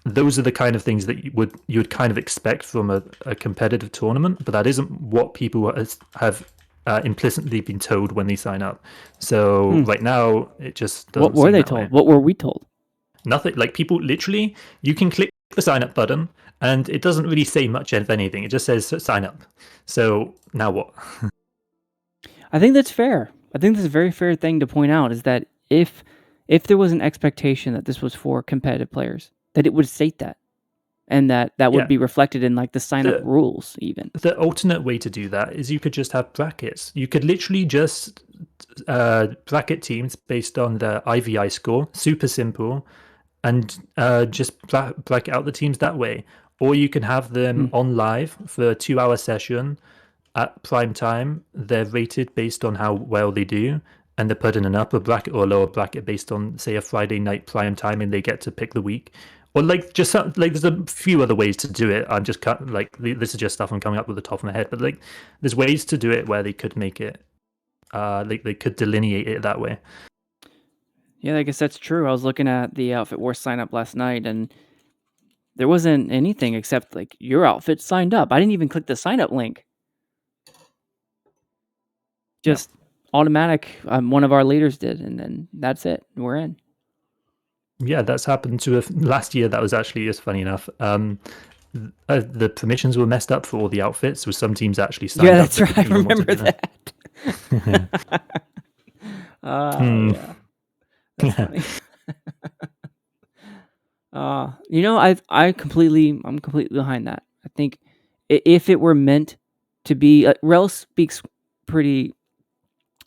Those are the kind of things that you would kind of expect from a competitive tournament, but that isn't what people have implicitly been told when they sign up. So right now, it just doesn't. What were seem they that told? way. What were we told? Nothing. Like people literally, you can click the sign up button, and it doesn't really say much of anything. It just says sign up. So now what? I think that's fair. I think that's a very fair thing to point out is that if there was an expectation that this was for competitive players, that it would state that, and that would Yeah. be reflected in like the sign up rules even. The alternate way to do that is you could just have brackets. You could literally just bracket teams based on the IVI score. Super simple. And just bracket out the teams that way. Or you can have them on live for a 2-hour session at prime time. They're rated based on how well they do, and they're put in an upper bracket or a lower bracket based on, say, a Friday night prime time, and they get to pick the week. Or like just like there's a few other ways to do it. I'm just like this is just stuff I'm coming up with the top of my head, but like there's ways to do it where they could make it, like they could delineate it that way. Yeah, I guess that's true. I was looking at the Outfit Wars sign up last night, and there wasn't anything except like your outfit signed up. I didn't even click the sign up link. Just automatic. One of our leaders did, and then that's it. We're in. Yeah, that's happened to last year. That was actually just funny enough. The permissions were messed up for all the outfits, so some teams actually signed up. Yeah, that's right. I remember that. Yeah. That's funny. I'm completely behind that. I think if it were meant to be, Wrel speaks pretty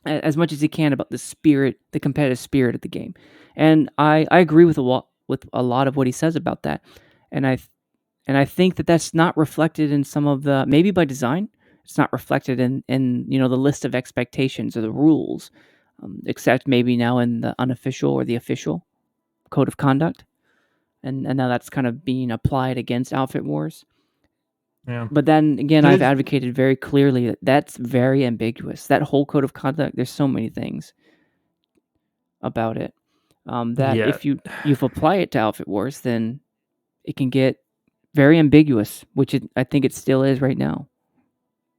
as much as he can about the spirit, the competitive spirit of the game, and I agree with a lot of what he says about that, and I think that that's not reflected in some of the, maybe by design, it's not reflected in the list of expectations or the rules, except maybe now in the unofficial or the official code of conduct. And now that's kind of being applied against Outfit Wars. Yeah. But then again, I've advocated very clearly that that's very ambiguous. That whole code of conduct, there's so many things about it that if you apply it to Outfit Wars, then it can get very ambiguous, which I think it still is right now.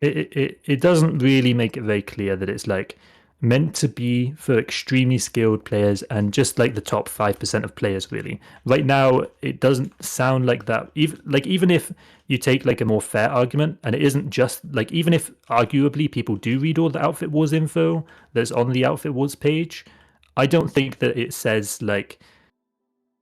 It doesn't really make it very clear that it's like meant to be for extremely skilled players and just like the top 5% of players. Really, right now it doesn't sound like that. Even if you take like a more fair argument, and it isn't just like, even if arguably people do read all the Outfit Wars info that's on the Outfit Wars page, I don't think that it says like,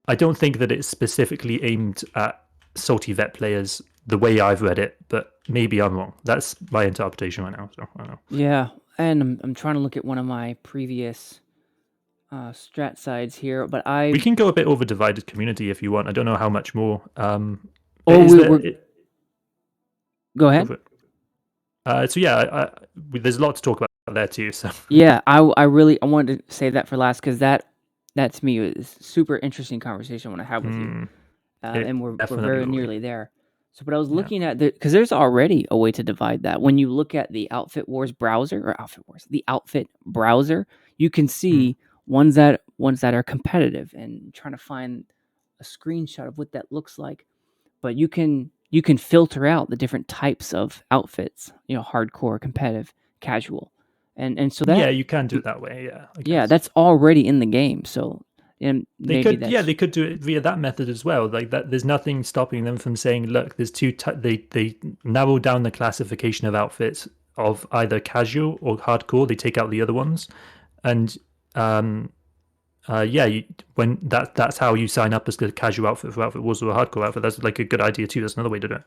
I don't think that it's specifically aimed at salty vet players the way I've read it, but maybe I'm wrong. That's my interpretation right now. So I don't know. Yeah, and I'm trying to look at one of my previous StratSides here, but we can go a bit over divided community if you want. I don't know how much more. Go ahead. So yeah, there's a lot to talk about there too. So yeah, I wanted to say that for last, because that to me is super interesting conversation I want to have with you, and we're very nearly there. So, but I was looking at because there's already a way to divide that. When you look at the Outfit Wars browser, the Outfit browser, you can see ones that are competitive, and trying to find a screenshot of what that looks like. But you can filter out the different types of outfits, hardcore, competitive, casual, and so that yeah, you can do it that way. Yeah, I yeah, guess. that's already in the game. So and They maybe could, that's yeah, they could do it via that method as well. Like that, there's nothing stopping them from saying, look, there's they narrow down the classification of outfits of either casual or hardcore. They take out the other ones, and yeah, when that's how you sign up as a casual outfit for Outfit Wars or a hardcore outfit. That's like a good idea too. That's another way to do it.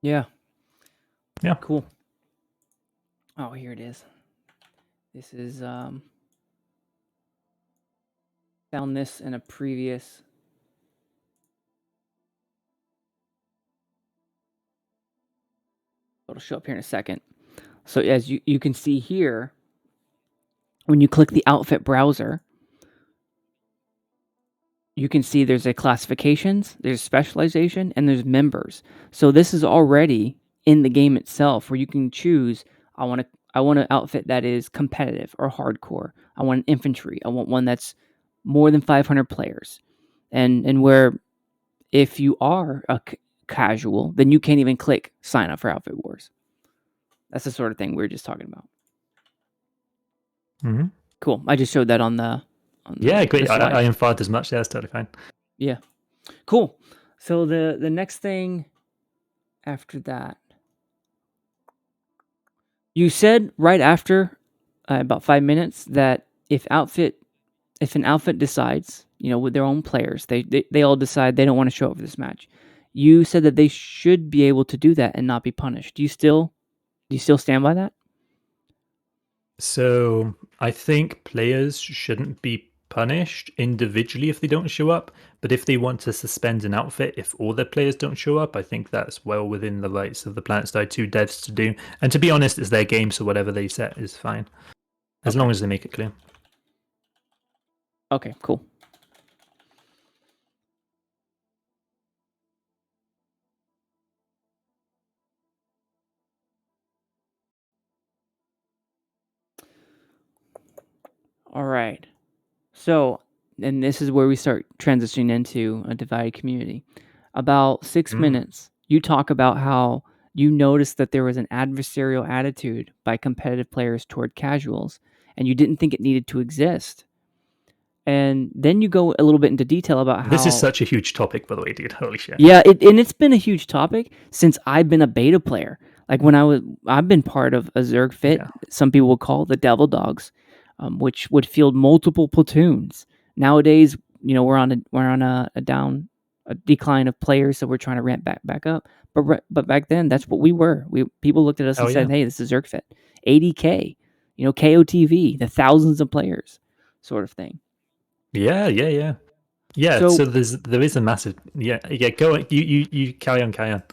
yeah. Yeah. Cool. Oh, here it is. This is found this in a previous. It'll show up here in a second. So as you can see here, when you click the outfit browser, you can see there's a classifications, there's specialization, and there's members. So this is already in the game itself where you can choose, I want an outfit that is competitive or hardcore. I want an infantry. I want one that's more than 500 players. And where if you are a casual, then you can't even click sign up for Outfit Wars. That's the sort of thing we were just talking about. Mm-hmm. Cool. I just showed that on the yeah, great. the slide. I inferred as much. Yeah, that's totally fine. Yeah. Cool. So the next thing after that, you said right after about 5 minutes that if an outfit decides, with their own players, they all decide they don't want to show up for this match. You said that they should be able to do that and not be punished. Do you still stand by that? So I think players shouldn't be punished individually if they don't show up, but if they want to suspend an outfit if all their players don't show up, I think that's well within the rights of the PlanetSide devs to do. And to be honest, it's their game, so whatever they set is fine, as long as they make it clear. Okay, cool. All right. So, and this is where we start transitioning into a divided community. About 6 minutes, you talk about how you noticed that there was an adversarial attitude by competitive players toward casuals, and you didn't think it needed to exist. And then you go a little bit into detail about how... This is such a huge topic, by the way, dude. Holy shit. Yeah, and it's been a huge topic since I've been a beta player. Like when I've been part of a Zerg fit, some people would call the Devil Dogs, which would field multiple platoons. Nowadays, we're on a decline of players, so we're trying to ramp back up. But back then, that's what we were. People looked at us and said, "Hey, this is Zerg fit, 80K, KOTV, the thousands of players, sort of thing." Yeah. So there is a massive Go on. You carry on.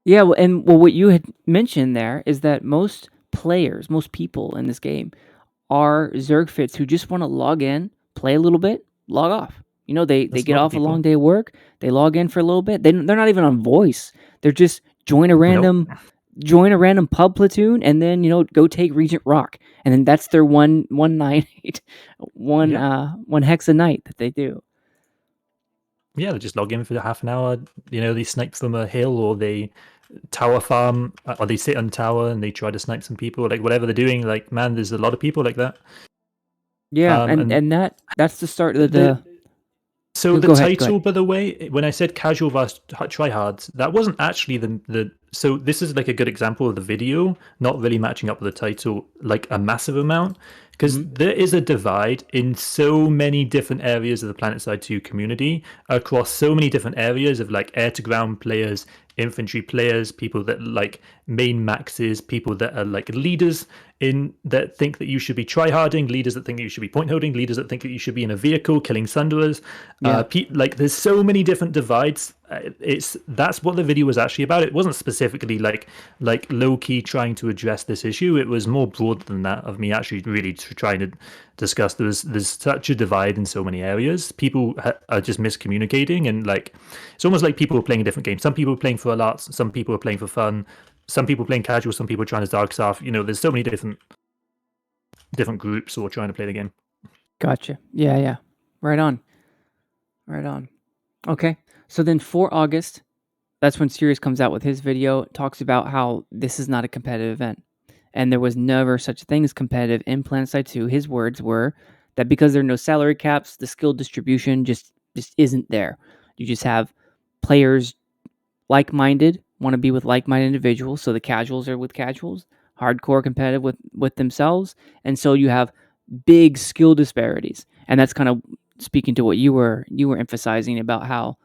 Yeah, what you had mentioned there is that most players, most people in this game, are Zerg fits who just want to log in, play a little bit, log off. They get off a long day of work, they log in for a little bit. They're not even on voice. They're just join a random pub platoon and then go take Regent Rock, and then that's their one night, one hex a night that they do. Yeah, they just log in for half an hour. They snipe from a hill, or they tower farm, or they sit on tower and they try to snipe some people. Like whatever they're doing. Like, man, there's a lot of people like that. Yeah, and that's the start of the. So the title, by the way, when I said casual versus tryhards, that wasn't actually the. So this is like a good example of the video not really matching up with the title like a massive amount, because there is a divide in so many different areas of the PlanetSide 2 community across so many different areas of like air to ground players, infantry players, people that like main maxes, people that are like leaders that think that you should be tryharding, leaders that think that you should be point holding, leaders that think that you should be in a vehicle killing Sunderers. Like there's so many different divides. That's what the video was actually about. It wasn't specifically like low key trying to address this issue. It was more broad than that, of me actually really trying to discuss there's such a divide in so many areas. People are just miscommunicating, and like it's almost like people are playing a different game. Some people are playing for alerts, some people are playing for fun, some people playing casual, some people are trying to dark stuff. There's so many different groups who are trying to play the game. Gotcha. Yeah. Right on. Okay. So then for August, that's when Cyrious comes out with his video. It talks about how this is not a competitive event. and there was never such a thing as competitive in PlanetSide 2. His words were that because there are no salary caps, the skill distribution just isn't there. You just have players like-minded, want to be with like-minded individuals, so the casuals are with casuals, hardcore competitive with themselves, and so you have big skill disparities. And that's kind of speaking to what you were emphasizing about how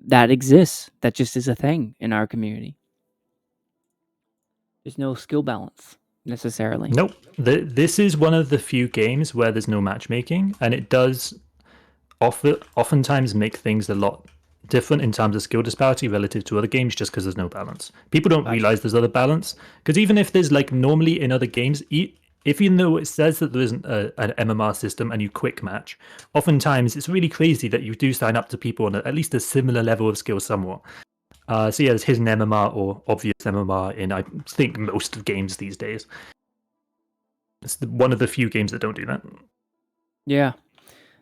that exists. That just is a thing in our community. There's no skill balance necessarily. Nope. This is one of the few games where there's no matchmaking, and it does oftentimes make things a lot different in terms of skill disparity relative to other games just because there's no balance. People don't realize there's other balance, because even if there's like normally in other games, if you know it says that there isn't an MMR system and you quick match, oftentimes it's really crazy that you do sign up to people on at least a similar level of skill somewhat. So yeah, there's hidden MMR or obvious MMR in, I think, most of games these days. It's one of the few games that don't do that. Yeah.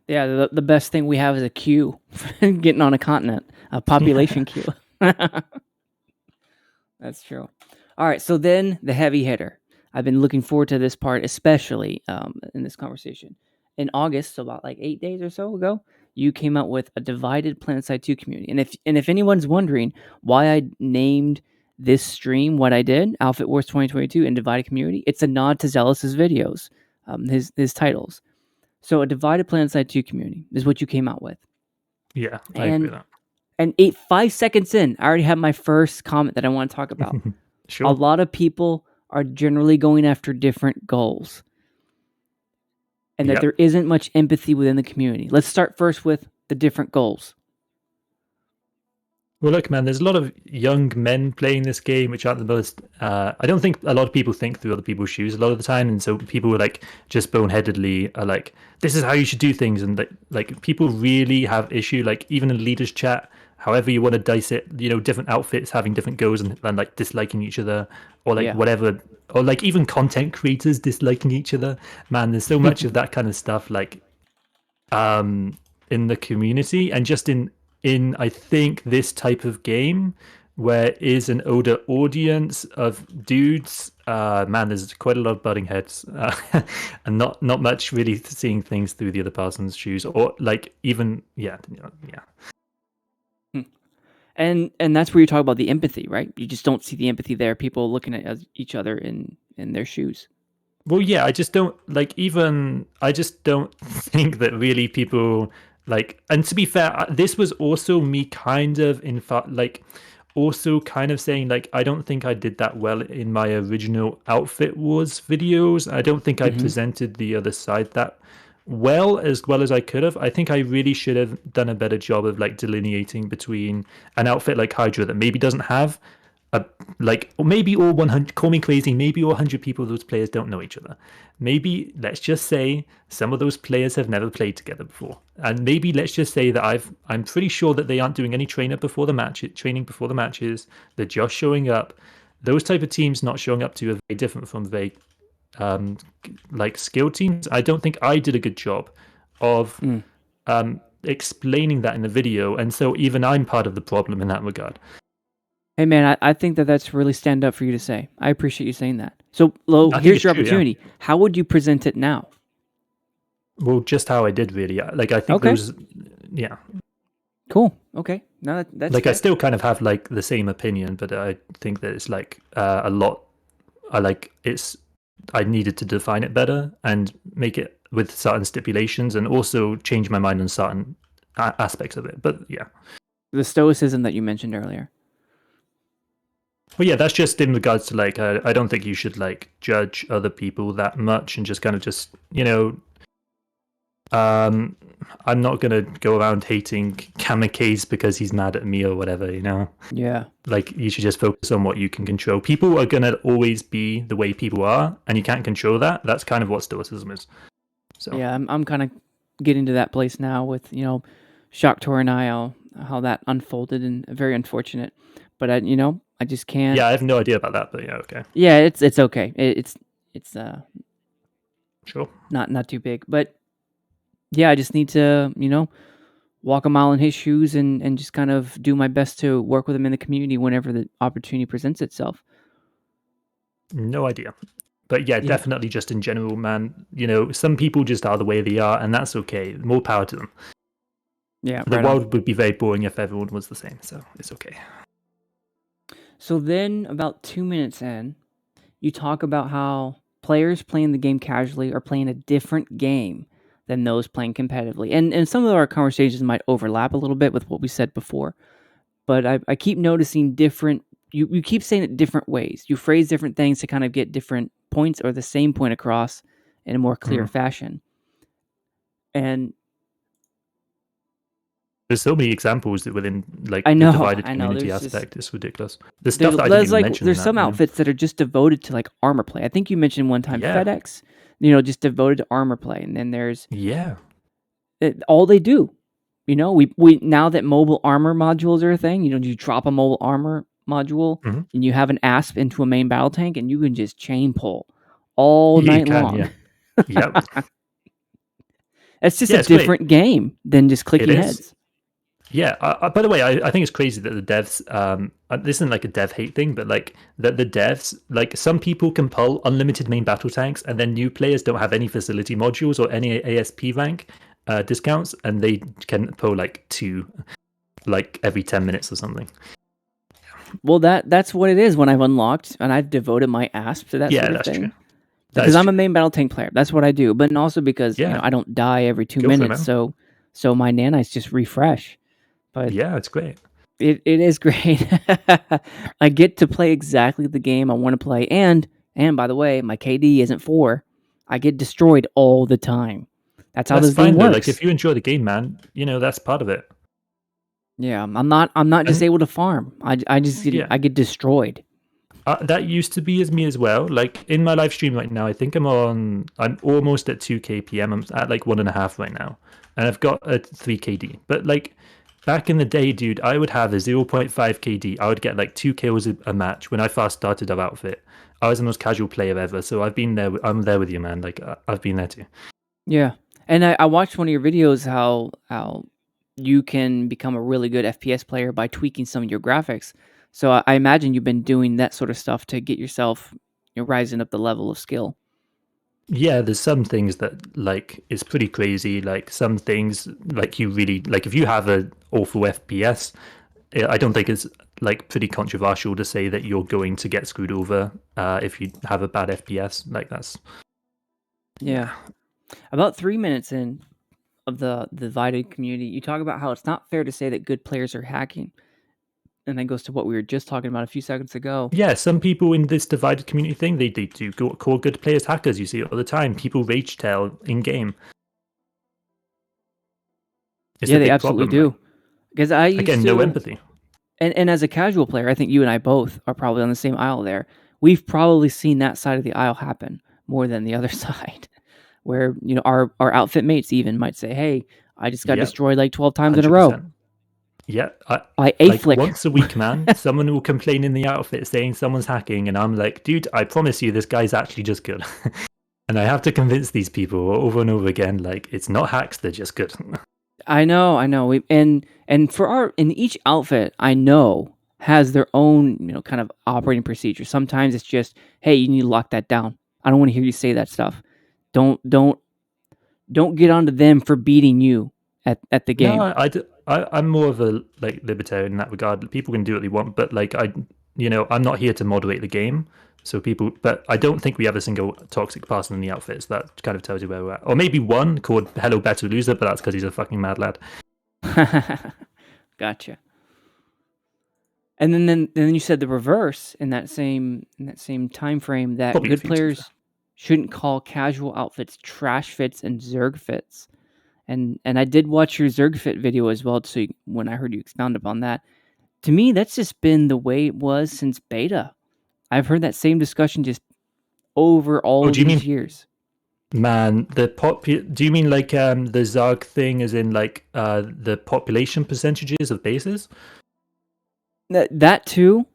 Yeah, the best thing we have is a queue getting on a continent, a population queue. That's true. All right, so then the heavy hitter. I've been looking forward to this part, especially in this conversation. In August, so about like 8 days or so ago, you came out with a divided PlanetSide 2 community. And if anyone's wondering why I named this stream what I did, Outfit Wars 2022 and Divided Community, it's a nod to Zealous's videos, his titles. So a divided PlanetSide 2 community is what you came out with. Yeah, I agree with that. And 5 seconds in, I already have my first comment that I want to talk about. Sure. A lot of people are generally going after different goals. And that there isn't much empathy within the community. Let's start first with the different goals. Well, look, man, there's a lot of young men playing this game, which aren't the most. I don't think a lot of people think through other people's shoes a lot of the time, and so people are like just boneheadedly are like, "This is how you should do things," and like people really have issue. Like even in leaders chat, however you want to dice it, you know, different outfits having different goals and like disliking each other, or like whatever, or like even content creators disliking each other. Man, there's so much of that kind of stuff, like, in the community, and just in I think this type of game where is an older audience of dudes, man, there's quite a lot of butting heads, and not much really seeing things through the other person's shoes, or like even And that's where you talk about the empathy, right? You just don't see the empathy there. People looking at each other in their shoes. Well, yeah, I just don't I just don't think that really people like. And to be fair, this was also me kind of in fact like also kind of saying like I don't think I did that well in my original Outfit Wars videos. I don't think I presented the other side that well as I could have. I think I really should have done a better job of like delineating between an outfit like Hydra that maybe doesn't have like, or maybe all 100, call me crazy, maybe all 100 people, those players don't know each other. Maybe let's just say some of those players have never played together before, and maybe let's just say that I'm pretty sure that they aren't doing any training before the matches. They're just showing up. Those type of teams not showing up to are very different from very like skill teams. I don't think I did a good job of explaining that in the video, and so even I'm part of the problem in that regard. Hey man, I think that's really stand up for you to say. I appreciate you saying that. So, here's your opportunity. Yeah. How would you present it now? Well, just how I did, really. Like, I think those, yeah. Cool. Okay. No, that's like fair. I still kind of have like the same opinion, but I think that it's like a lot. I needed to define it better and make it with certain stipulations, and also change my mind on certain aspects of it. But yeah, the stoicism that you mentioned earlier. Well, yeah, that's just in regards to like I don't think you should like judge other people that much and just kind of just, you know, I'm not gonna go around hating Kamikaze because he's mad at me or whatever, you know. Yeah. Like you should just focus on what you can control. People are gonna always be the way people are, and you can't control that. That's kind of what stoicism is. So yeah, I'm kind of getting to that place now with, you know, Shoctor and I, how that unfolded, and very unfortunate. But I just can't. Yeah, I have no idea about that, but yeah, okay. Yeah, it's okay. It's sure, not too big, but yeah, I just need to, you know, walk a mile in his shoes and just kind of do my best to work with him in the community whenever the opportunity presents itself. No idea. But yeah, definitely just in general, man. Some people just are the way they are, and that's okay. More power to them. Yeah, The right on. world would be very boring if everyone was the same, so it's okay. So then, about 2 minutes in, you talk about how players playing the game casually are playing a different game than those playing competitively. And some of our conversations might overlap a little bit with what we said before, but I keep noticing different. You keep saying it different ways. You phrase different things to kind of get different points or the same point across in a more clear fashion. And there's so many examples that within the divided community aspect. It's ridiculous. The stuff that I didn't even mention. There's some outfits that are just devoted to like armor play. I think you mentioned one time FedEx, just devoted to armor play. And then there's all they do. We now that mobile armor modules are a thing. You drop a mobile armor module and you have an asp into a main battle tank, and you can just chain pull all night long. Yep. It's just a different game than just clicking heads. Yeah. By the way, I think it's crazy that the devs. This isn't like a dev hate thing, but like that the devs, like some people can pull unlimited main battle tanks, and then new players don't have any facility modules or any ASP rank discounts, and they can pull like 2, like every 10 minutes or something. Well, that's what it is when I've unlocked and I've devoted my asp to that sort of thing. True. Because I'm a main battle tank player. That's what I do. But also because I don't die every 2 minutes, so my nanites just refresh. But yeah, it's great. It is great. I get to play exactly the game I want to play, and by the way, my KD isn't 4. I get destroyed all the time. That's how this game works. Like if you enjoy the game, man, that's part of it. Yeah, I'm not just able to farm. I just I get destroyed. That used to be as me as well. Like in my live stream right now, I think I'm almost at 2k PM. I'm at like 1.5 right now, and I've got a 3 KD. But like back in the day, dude, I would have a 0.5 KD. I would get like 2 kills a match when I first started our outfit. I was the most casual player ever, so I've been there. I'm there with you, man. Like I've been there too. Yeah, and I watched one of your videos how you can become a really good FPS player by tweaking some of your graphics. So I imagine you've been doing that sort of stuff to get yourself rising up the level of skill. Yeah, there's some things that like it's pretty crazy. Like some things like you really like if you have an awful FPS, I don't think it's like pretty controversial to say that you're going to get screwed over if you have a bad FPS. Like that's About 3 minutes in of the divided community, you talk about how it's not fair to say that good players are hacking. And that goes to what we were just talking about a few seconds ago. Yeah, some people in this divided community thing, they do call good players hackers. You see it all the time. People rage tell in game. Yeah, they absolutely do. Because I used to, no empathy. And as a casual player, I think you and I both are probably on the same aisle there. We've probably seen that side of the aisle happen more than the other side, where our outfit mates even might say, "Hey, I just got destroyed like 12 times 100%. In a row." Yeah, I A-flick. Once a week, man. Someone will complain in the outfit saying someone's hacking, and I'm like, dude, I promise you, this guy's actually just good. And I have to convince these people over and over again, like it's not hacks; they're just good. I know. And for each outfit, I know has their own kind of operating procedure. Sometimes it's just, hey, you need to lock that down. I don't want to hear you say that stuff. Don't get onto them for beating you at the game. No, I'm more of a like libertarian in that regard. People can do what they want, but like I'm not here to moderate the game. So but I don't think we have a single toxic person in the outfits. That kind of tells you where we're at. Or maybe one called Hello Better Loser, but that's because he's a fucking mad lad. Gotcha. And then you said the reverse in that same time frame that probably good players shouldn't call casual outfits trash fits and Zerg fits. And I did watch your Zerg fit video as well, so when I heard you expound upon that, to me, that's just been the way it was since beta. I've heard that same discussion just over all these years. Man, do you mean like the Zerg thing is in like the population percentages of bases? That too,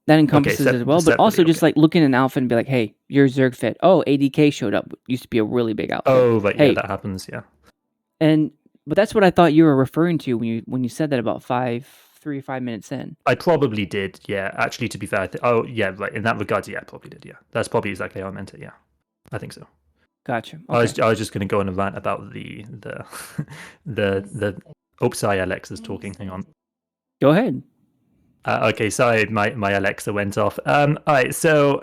that encompasses as well, but also just like looking at an outfit and be like, hey, you're Zerg fit. Oh, ADK showed up. Used to be a really big outfit. Oh, but hey, yeah, that happens, yeah. But that's what I thought you were referring to when you said that about 5 3 or 5 minutes in. I probably did, yeah. Actually, to be fair, oh yeah, right. In that regard, yeah, I probably did, yeah. That's probably exactly how I meant it, yeah. I think so. Gotcha. Okay. I was just going to go on a rant about the Oops, sorry, Alex is talking. Hang on. Go ahead. Okay, sorry, my Alexa went off. All right, so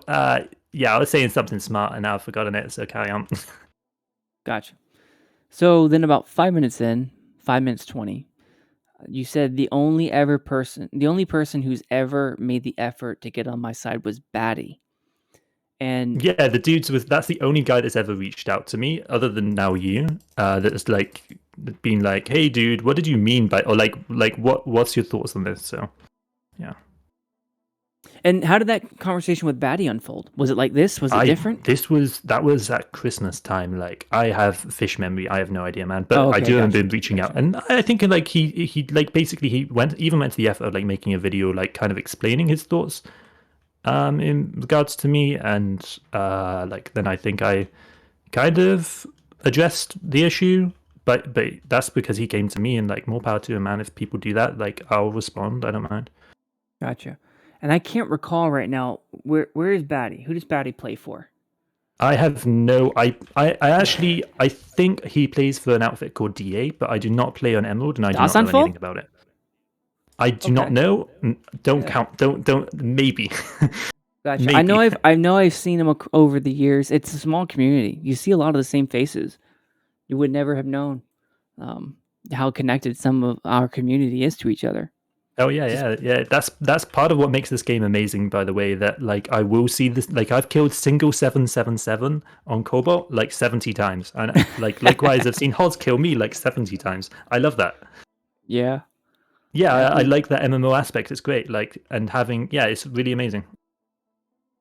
yeah, I was saying something smart and now I've forgotten it. So carry on. Gotcha. So then, about 5 minutes in, 5 minutes 20, you said the only person who's ever made the effort to get on my side was Baddie. And yeah, the dudes that's the only guy that's ever reached out to me, other than now you. That's like been like, hey, dude, what did you mean by, or like what's your thoughts on this? So yeah. And how did that conversation with Baddie unfold? Was it like this? Was it different? That was at Christmas time. Like, I have fish memory. I have no idea, man. But okay, I do remember him reaching out, and I think like he like basically he went to the effort of like making a video, like kind of explaining his thoughts, in regards to me, and like then I think I kind of addressed the issue. But that's because he came to me, and like more power to him, man. If people do that, like I'll respond. I don't mind. Gotcha. And I can't recall right now, where is Baddie? Who does Baddie play for? I have no. I actually I think he plays for an outfit called DA, but I do not play on Emerald, and I do not know anything about it. I do not know. Don't count. Don't. Maybe. Gotcha. Maybe. I know I've seen him over the years. It's a small community. You see a lot of the same faces. You would never have known how connected some of our community is to each other. Oh yeah. That's part of what makes this game amazing. By the way, that like I will see this. Like I've killed single 777 on Cobalt like 70 times, and like likewise, I've seen Hods kill me like 70 times. I love that. Yeah. Yeah, I like that MMO aspect. It's great. Like, and having it's really amazing.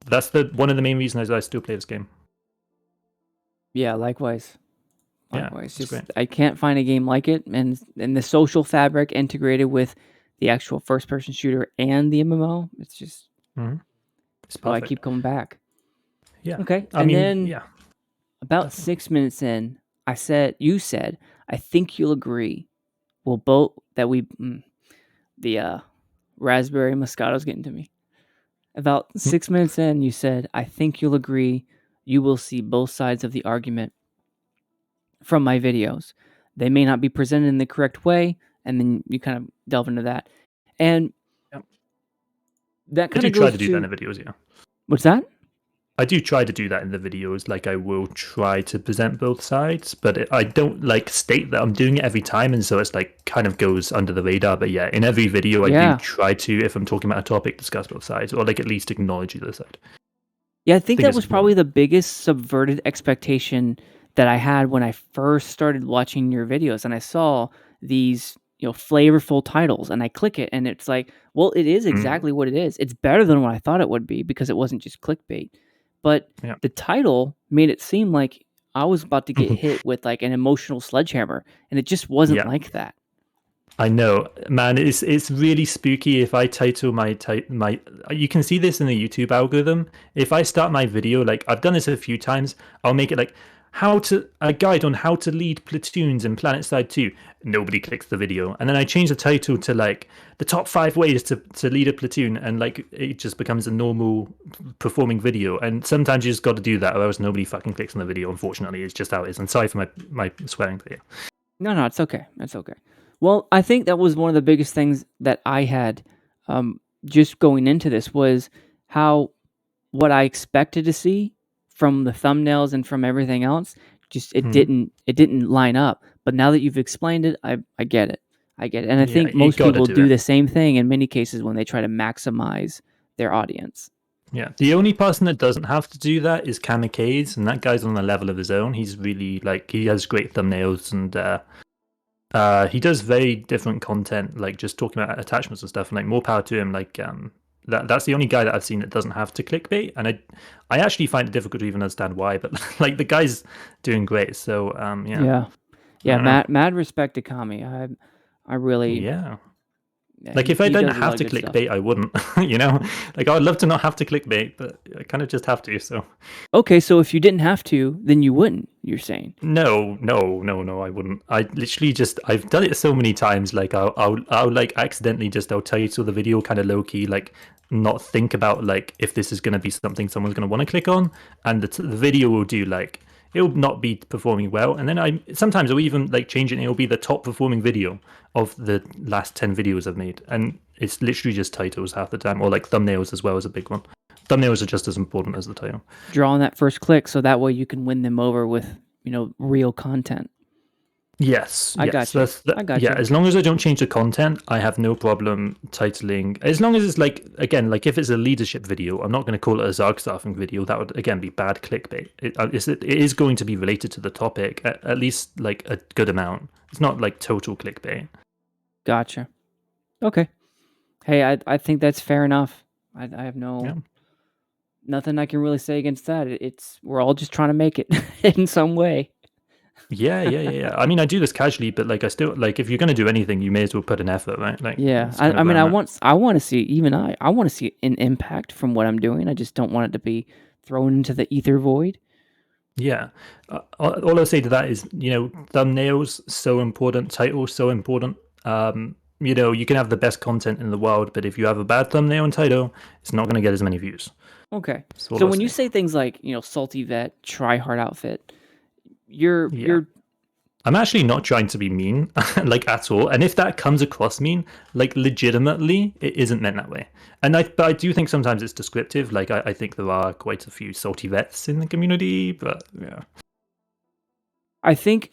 That's one of the main reasons I still play this game. Yeah, likewise. Yeah, just great. I can't find a game like it, and the social fabric integrated with the actual first-person shooter and the MMO. It's just I keep coming back. Yeah. Okay. About 6 minutes in, you said, I think you'll agree. We'll both that we the raspberry Moscato's getting to me. About 6 minutes in, you said, I think you'll agree. You will see both sides of the argument from my videos. They may not be presented in the correct way, and then you kind of delve into that. And that kind of goes try to do that in the videos, yeah. What's that? I do try to do that in the videos. Like, I will try to present both sides, but I don't like state that I'm doing it every time, and so it's like kind of goes under the radar. But yeah, in every video, I do try to, if I'm talking about a topic, discuss both sides, or like at least acknowledge the other side. Yeah, I think that was probably the biggest subverted expectation that I had when I first started watching your videos, and I saw these flavorful titles, and I click it, and it's like, well, it is exactly what it is. It's better than what I thought it would be because it wasn't just clickbait. But the title made it seem like I was about to get hit with like an emotional sledgehammer, and it just wasn't like that. I know, man. It's really spooky. If I title my you can see this in the YouTube algorithm. If I start my video, like I've done this a few times, I'll make it like a guide on how to lead platoons in PlanetSide 2. Nobody clicks the video, and then I change the title to like the top 5 ways to lead a platoon, and like it just becomes a normal performing video. And sometimes you just got to do that, or else nobody fucking clicks on the video. Unfortunately, it's just how it is. And sorry for my swearing, but yeah. No, it's okay. It's okay. Well, I think that was one of the biggest things that I had just going into this was how what I expected to see from the thumbnails and from everything else, just it didn't line up. But now that you've explained it, I get it. And I think most people do the same thing in many cases when they try to maximize their audience. Yeah, the only person that doesn't have to do that is Kamikaze, and that guy's on a level of his own. He's really like, he has great thumbnails, and he does very different content, like just talking about attachments and stuff, and like more power to him. Like that's the only guy that I've seen that doesn't have to clickbait, and I actually find it difficult to even understand why, but like the guy's doing great. So yeah. Mad respect to Cami. I really Yeah, Like if I he didn't does a lot have of to good stuff. clickbait, I wouldn't. You know, like I'd love to not have to clickbait, but I kind of just have to. So Okay, so if you didn't have to, then you wouldn't. You're saying? no, I wouldn't. I literally just I've done it so many times. Like I'll like accidentally just I'll title the video kind of low key, like not think about like if this is going to be something someone's going to want to click on, and the video will do like it'll not be performing well, and then I sometimes I'll even like change it and it'll be the top performing video of the last 10 videos I've made, and it's literally just titles half the time, or like thumbnails as well as a big one. Thumbnails are just as important as the title. Drawing that first click so that way you can win them over with, real content. Yes, I yes. got you. I got Yeah, you. as long as I don't change the content, I have no problem titling. As long as it's like, again, like if it's a leadership video, I'm not going to call it a Zarg staffing video. That would, again, be bad clickbait. It is going to be related to the topic, at least like a good amount. It's not like total clickbait. Gotcha. Okay. Hey, I think that's fair enough. I have nothing I can really say against that. We're all just trying to make it in some way. Yeah. I mean, I do this casually, but like I still like if you're going to do anything, you may as well put an effort, right? Like, Yeah. that's kind of I mean, where I'm at. I want to see, I want to see an impact from what I'm doing. I just don't want it to be thrown into the ether void. Yeah. All I'll say to that is, thumbnails so important, titles so important. You can have the best content in the world, but if you have a bad thumbnail and title, it's not going to get as many views. Okay. That's all So I'll when you say. say things like, salty vet, try hard outfit, you're Yeah. I'm actually not trying to be mean, like at all. And if that comes across mean, like legitimately, it isn't meant that way. But I do think sometimes it's descriptive. Like I think there are quite a few salty vets in the community, but yeah. I think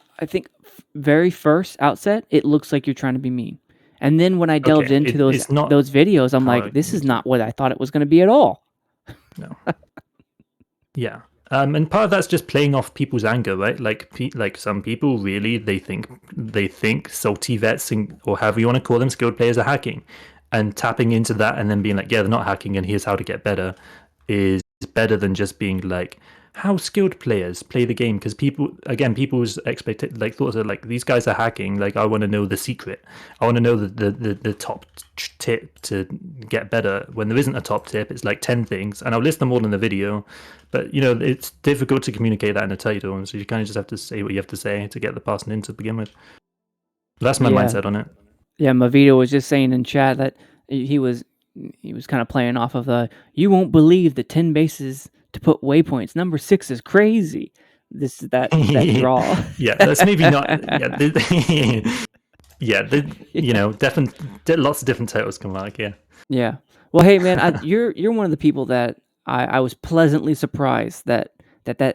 very first outset, it looks like you're trying to be mean. And then when I delved Okay, into it's not those videos, I'm how like, I this is not communicate. what I thought it was going to be at all. No. Yeah. And part of that's just playing off people's anger, right? Like some people really they think salty vets or however you want to call them, skilled players are hacking, and tapping into that and then being like, yeah, they're not hacking, and here's how to get better is better than just being like how skilled players play the game, because people's expected like thoughts are like these guys are hacking, like I want to know the secret, I want to know the top tip to get better, when there isn't a top tip. It's like 10 things, and I'll list them all in the video, but it's difficult to communicate that in a title, and so you kind of just have to say what you have to say to get the person in to begin with. That's my Yeah. mindset on it. Yeah, Mavito was just saying in chat that he was kind of playing off of the you won't believe the 10 bases to put waypoints. Number 6 is crazy. That draw. Yeah, that's maybe not. Yeah, different, lots of different titles come out. Yeah. Yeah. Well, hey man, you're one of the people that I was pleasantly surprised that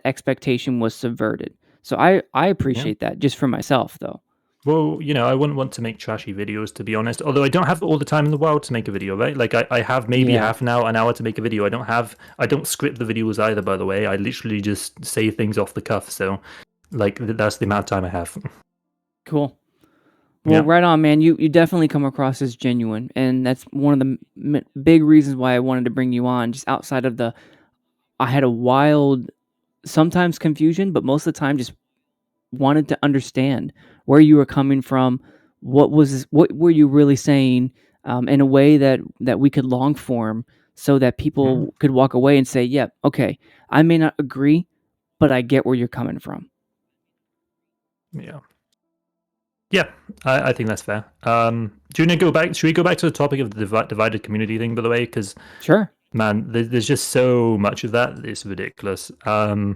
expectation was subverted. So I Yeah. appreciate that just for myself though. Well, I wouldn't want to make trashy videos, to be honest. Although I don't have all the time in the world to make a video, right? Like I have maybe Yeah. half an hour to make a video. I don't script the videos either, by the way. I literally just say things off the cuff. So, like that's the amount of time I have. Cool. Well, Yeah. right on, man. You definitely come across as genuine, and that's one of the big reasons why I wanted to bring you on. Just outside of I had a wild, sometimes confusion, but most of the time just wanted to understand where you were coming from. What were you really saying in a way that we could long form, so that people could walk away and say, "Yeah, okay, I may not agree, but I get where you're coming from." Yeah. Yeah, I think that's fair. Do you want to go back? Should we go back to the topic of the divided community thing, by the way? Because Sure. man, there's just so much of that. It's ridiculous. Go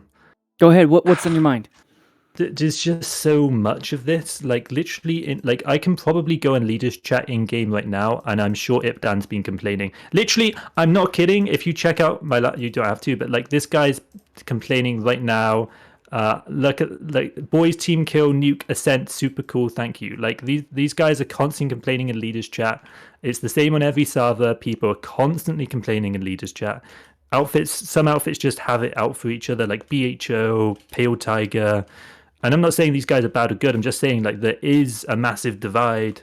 ahead. What's on your mind? There's just so much of this. Like literally, I can probably go and leaders chat in game right now, and I'm sure Ipdan's been complaining. Literally, I'm not kidding. If you check out you don't have to, but like this guy's complaining right now. Look at like boys team kill nuke ascent, super cool, thank you. Like these guys are constantly complaining in leaders chat. It's the same on every server. People are constantly complaining in leaders chat. Some outfits just have it out for each other, like BHO, PaleTiger. And I'm not saying these guys are bad or good. I'm just saying like there is a massive divide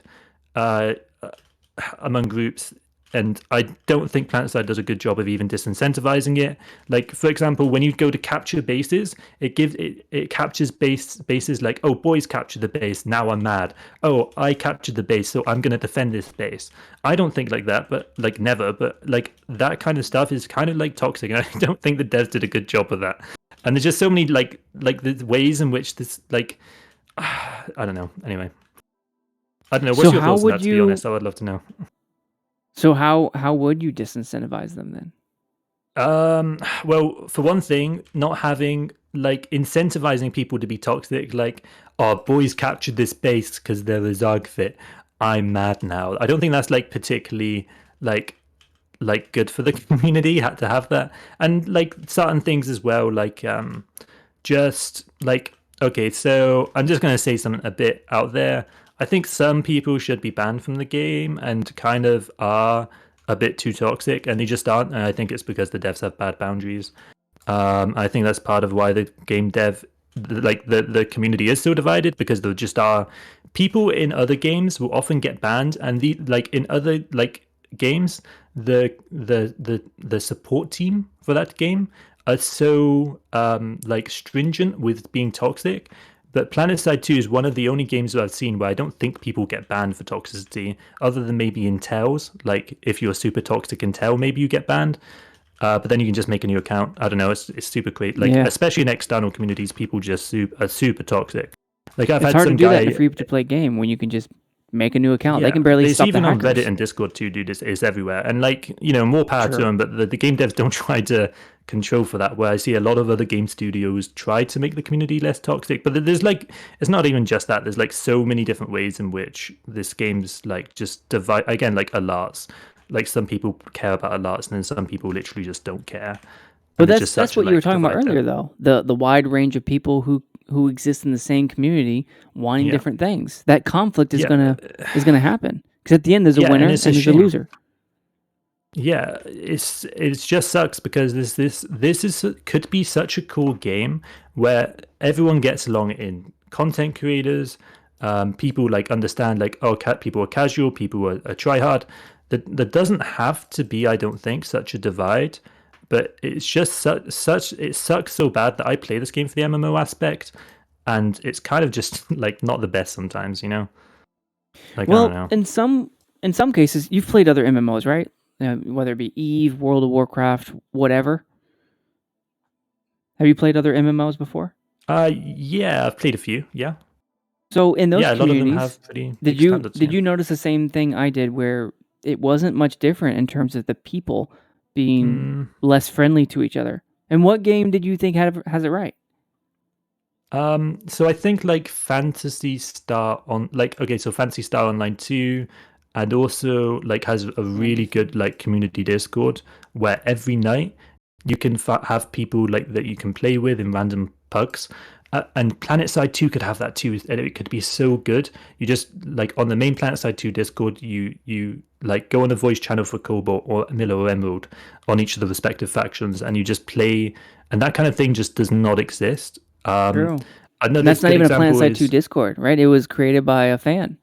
among groups. and I don't think PlanetSide does a good job of even disincentivizing it. Like, for example, when you go to capture bases, it captures bases like, oh, boys captured the base, now I'm mad. Oh, I captured the base, so I'm gonna defend this base. I don't think like that, but like never. But like that kind of stuff is kind of like toxic, and I don't think the devs did a good job of that. And there's just so many like the ways in which this like I don't know. Anyway, I don't know. What's So your how thoughts on would that? To be honest, I would love to know. So how would you disincentivize them then? Well, for one thing, not having like incentivizing people to be toxic, like, oh, boys captured this base because they're a Zerg fit. I'm mad now. I don't think that's like particularly like good for the community had to have that, and like certain things as well, like just like, okay, so I'm just gonna say something a bit out there. I think some people should be banned from the game and kind of are a bit too toxic, and they just aren't. And I think it's because the devs have bad boundaries. I think that's part of why the game dev, like the community, is so divided, because there just are people in other games will often get banned, and the like in other like games, the support team for that game are so like stringent with being toxic. But PlanetSide 2 is one of the only games that I've seen where I don't think people get banned for toxicity, other than maybe in Tells. Like, if you're super toxic in Tell, maybe you get banned. But then you can just make a new account. I don't know. It's super great. Like, Yeah. especially in external communities, people just are super toxic. Like, I've It's had hard to some do that in a guy. free-to-play game when you can just make a new account. They Yeah, can barely there's stop the even on hackers. Reddit and Discord too, dude. It's everywhere, and like, more power to Sure. them. But the game devs don't try to control for that. Where I see a lot of other game studios try to make the community less toxic, but there's like, it's not even just that. There's like so many different ways in which this game's like just divide. Again, like alerts. Like, some people care about alerts, and then some people literally just don't care. But And it's just that's such a what you were like talking about divide there. earlier, though. The wide range of people who exist in the same community wanting Yeah, different things. That conflict is yeah, gonna happen, because at the end there's a yeah, and winner it's a and there's a shame. loser. Yeah, it's just sucks, because this is could be such a cool game where everyone gets along, in content creators, people like understand like, oh, people are casual, people are tryhard. That doesn't have to be, I don't think, such a divide, but it's just such it sucks so bad that I play this game for the MMO aspect, and it's kind of just like not the best sometimes, Like, I don't Well, know. in some cases, you've played other MMOs, right? Whether it be Eve, World of Warcraft, whatever. Have you played other MMOs before? Yeah, I've played a few. Yeah. So in those Yeah, a lot of them communities, have pretty big standards. did Yeah. you notice the same thing I did, where it wasn't much different in terms of the people being Mm, less friendly to each other? And what game did you think has it right? so I think like Fantasy Star on like, okay, so Fantasy Star Online 2, and also like has a really good like community Discord where every night you can have people like that you can play with in random pugs. And PlanetSide 2 could have that too, and it could be so good. You just like, on the main PlanetSide 2 Discord, you like go on a voice channel for Cobalt or Miller or Emerald on each of the respective factions, and you just play, and that kind of thing just does not exist. True. And Another that's not good even a example PlanetSide 2 is, Discord, right? It was created by a fan.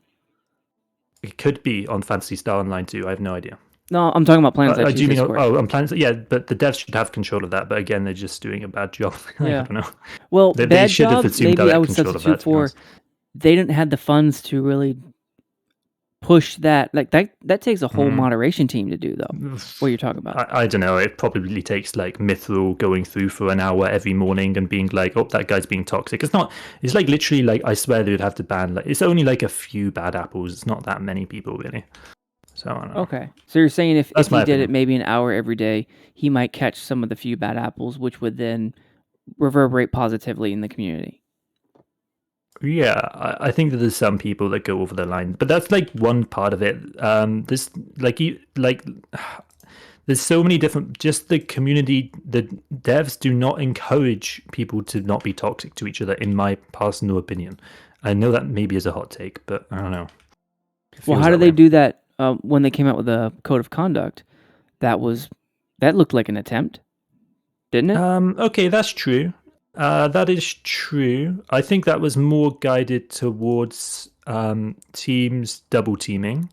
it could be on Fantasy Star Online too. I have no idea. No, I'm talking about PlanetSide I 2's do mean, Discord. on Planet, yeah, but the devs should have control of that. But again, they're just doing a bad job. I Yeah. don't know. Well, They bad should have job, assumed maybe I direct would control of substitute that, to be for honest. they didn't have the funds to really push that. Like that takes a whole moderation team to do, though. What you're talking about. I don't know. It probably takes like Mithril going through for an hour every morning and being like, "Oh, that guy's being toxic." It's not. It's like literally like, I swear they would have to ban. Like, it's only like a few bad apples. It's not that many people really. So I don't know. Okay. So you're saying if That's he my did it opinion. maybe an hour every day, he might catch some of the few bad apples, which would then reverberate positively in the community. Yeah, I think that there's some people that go over the line, but that's like one part of it. This like there's so many different. Just the community, the devs do not encourage people to not be toxic to each other. In my personal opinion, I know that maybe is a hot take, but I don't know. It Well, feels how that did they way. do that when they came out with a code of conduct? That looked like an attempt, didn't it? Okay, that's true. That is true. I think that was more guided towards teams double teaming.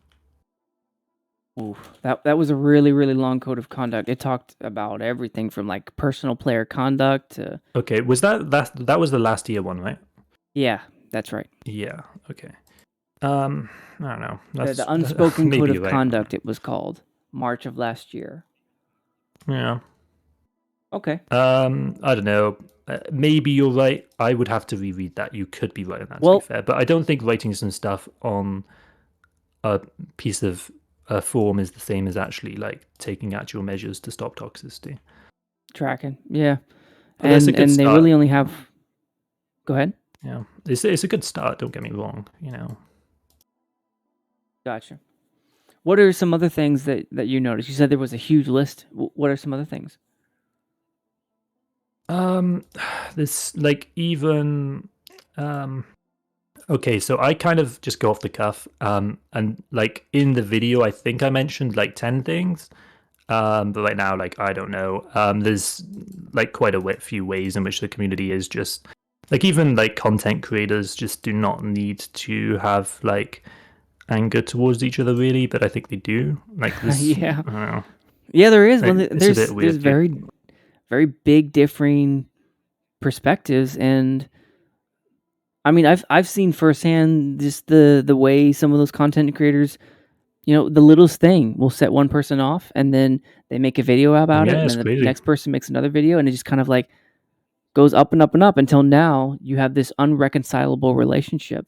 Ooh, that was a really, really long code of conduct. It talked about everything from like personal player conduct to Okay, was that was the last year one, right? yeah, that's right. Yeah. Okay. I don't know. The unspoken code maybe of you're right. conduct. It was called March of last year. Yeah. Okay. I don't know. Maybe you're right. I would have to reread that. You could be right on that, to be Well, fair. But I don't think writing some stuff on a piece of form is the same as actually like taking actual measures to stop toxicity. tracking. Yeah. But that's a And good they start. really only have. Go ahead. Yeah, it's a good start. Don't get me wrong. You know. Gotcha. What are some other things that you noticed? You said there was a huge list. What are some other things? This like even okay, so I kind of just go off the cuff. And like in the video, I think I mentioned like 10 things. But right now, like I don't know. There's like quite a few ways in which the community is just like even like content creators just do not need to have like anger towards each other really, but I think they do. Like this, Yeah. I don't know. Yeah, there is. Like, Well, it's a bit weird. there's very very big differing perspectives, and I mean I've seen firsthand just the way some of those content creators, the littlest thing will set one person off, and then they make a video about it, Yeah, and it's then the crazy. next person makes another video, and it just kind of like goes up and up and up until now you have this unreconcilable relationship,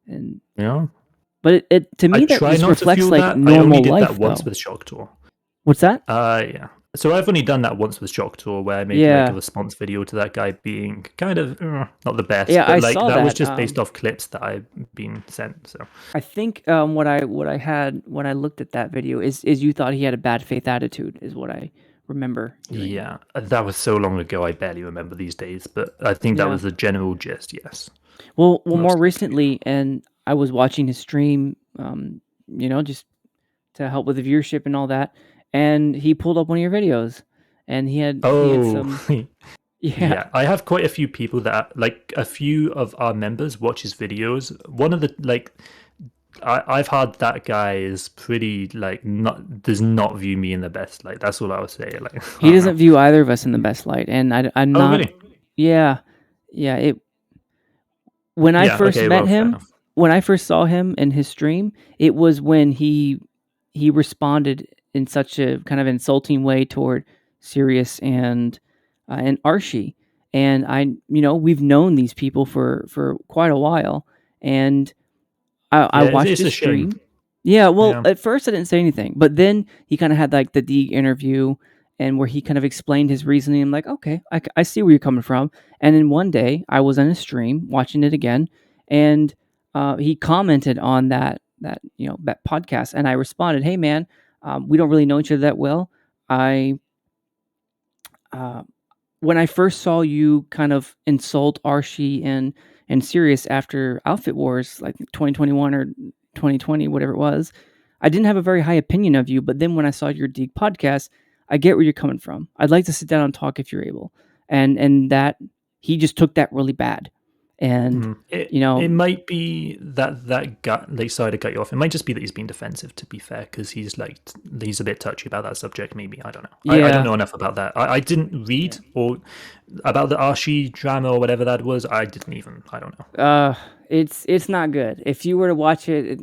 and Yeah. but it to I me that try just not to reflects feel like that. I normal only did life that once though. with Shoctor. What's that? Yeah. So I've only done that once with Shoctor, where I made like a response video to that guy being kind of not the best, Yeah, but I like saw that was that. just based off clips that I've been sent. So I think what I had when I looked at that video is you thought he had a bad faith attitude, is what I remember hearing. yeah, that was so long ago. I barely remember these days, but I think that Yeah. was the general gist. Yes. Well, Most more likely. recently, and I was watching his stream, just to help with the viewership and all that, and he pulled up one of your videos, and he had Oh, some yeah. yeah. I have quite a few people that like a few of our members watch his videos. One of the like I've heard that guy is pretty like not does not view me in the best light. That's all I would say. Like He doesn't view either of us in the best light, and I'm Oh not. really? Yeah, yeah. When I Yeah. first Okay. met Well, fair him, enough. when I first saw him in his stream, it was when he responded in such a kind of insulting way toward Cyrious and Arshee, and we've known these people for quite a while, and I Yeah, watched it's a his shame. stream. Yeah, well, Yeah. at first I didn't say anything, but then he kind of had like the Deeg interview, and where he kind of explained his reasoning. I'm like, okay, I see where you're coming from. And then one day I was on his stream watching it again, and he commented on that podcast, and I responded, "Hey man, we don't really know each other that well. I uh, when I first saw you kind of insult Arshee and Cyrious after Outfit Wars, like 2021 or 2020, whatever it was, I didn't have a very high opinion of you. But then when I saw your Deeg podcast, I get where you're coming from. I'd like to sit down and talk if you're able." And that he just took that really bad, and It might be that gut. Like, sorry to cut you off. It might just be that he's being defensive. To be fair, because he's a bit touchy about that subject. Maybe I don't know. I don't know enough about that. I didn't read or about the Arshee drama or whatever that was. I didn't even. I don't know. It's not good. If you were to watch it,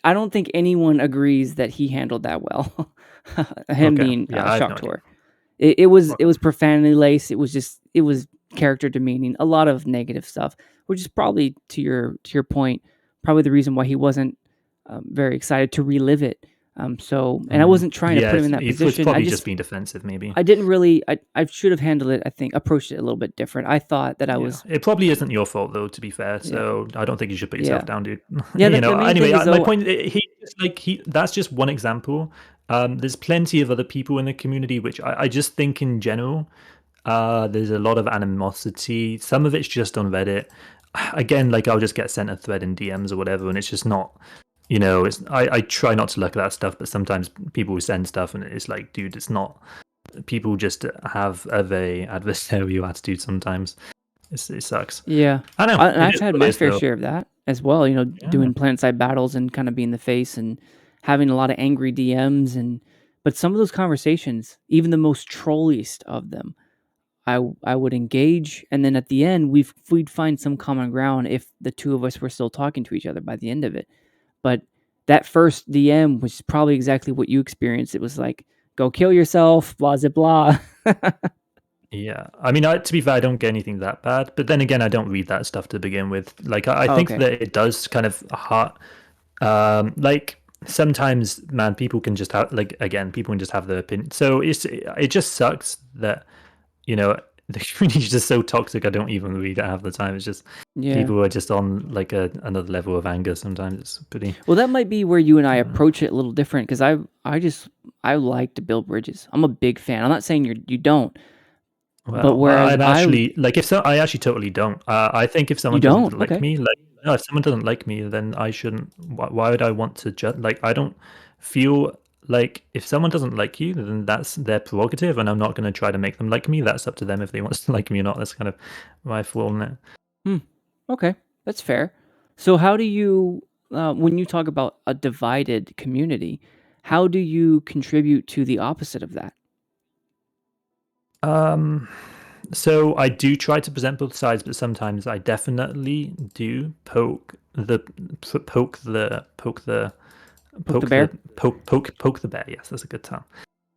I don't think anyone agrees that he handled that well. Him Okay. being Yeah, I have no idea. Shoctor. It was profanity laced. It was character demeaning. A lot of negative stuff, which is probably to your point, probably the reason why he wasn't very excited to relive it. And I wasn't trying to put him in that position. It's probably just being defensive, maybe. I didn't really. I should have handled it. I think approached it a little bit different. I thought that I was. It probably isn't your fault though, to be fair. So I don't think you should put yourself down, dude. Yeah. The main Anyway, thing is, my though, point. That's just one example. There's plenty of other people in the community, which I just think in general, there's a lot of animosity. Some of it's just on Reddit. Again, like I'll just get sent a thread in DMs or whatever, and it's just not. I try not to look at that stuff, but sometimes people send stuff, and it's like, dude, it's not. People just have a very adversarial attitude sometimes. It sucks. Yeah, I know. I've had my fair share of that as well. Doing PlanetSide battles and kind of being the face and having a lot of angry DMs, but some of those conversations, even the most trolliest of them, I would engage, and then at the end we'd find some common ground if the two of us were still talking to each other by the end of it. But that first DM was probably exactly what you experienced. It was like, go kill yourself, blah blah blah. Yeah, I mean, to be fair, I don't get anything that bad, but then again, I don't read that stuff to begin with. Like, I Oh, think okay. that it does kind of hurt. Like sometimes, man, people can just have like again, people can just have their opinion. So it just sucks that the community is just so toxic. I don't even read it half the time. It's just Yeah. people are just on like another level of anger. Sometimes it's pretty. Well, that might be where you and I approach it a little different, because I like to build bridges. I'm a big fan. I'm not saying you don't, but Well, whereas I'm actually like I actually totally don't. I think if you someone doesn't don't, like okay. me, like no, if someone doesn't like me, then I shouldn't. Why would I want to judge? Like I don't feel like if someone doesn't like you, then that's their prerogative, and I'm not going to try to make them like me. That's up to them if they want to like me or not. That's kind of my flaw in it. Okay, that's fair. So how do you, when you talk about a divided community, how do you contribute to the opposite of that? So I do try to present both sides, but sometimes I definitely do poke the bear. Yes, that's a good term.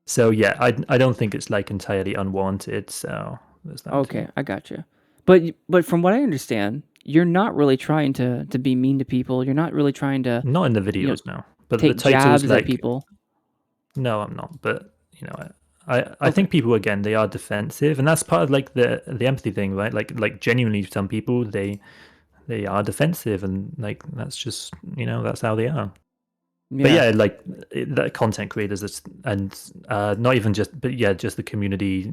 So yeah, I don't think it's like entirely unwarranted. So there's that. Okay, I gotcha. But from what I understand, you're not really trying to be mean to people. You're not really trying to Not in the videos, no. But the take titles, jabs at like, people. no, I'm not. But I think people again they are defensive, and that's part of like the empathy thing, right? Like genuinely, some people they are defensive, and like that's just that's how they are. But yeah, like the content creators and not even just, but yeah, just the community.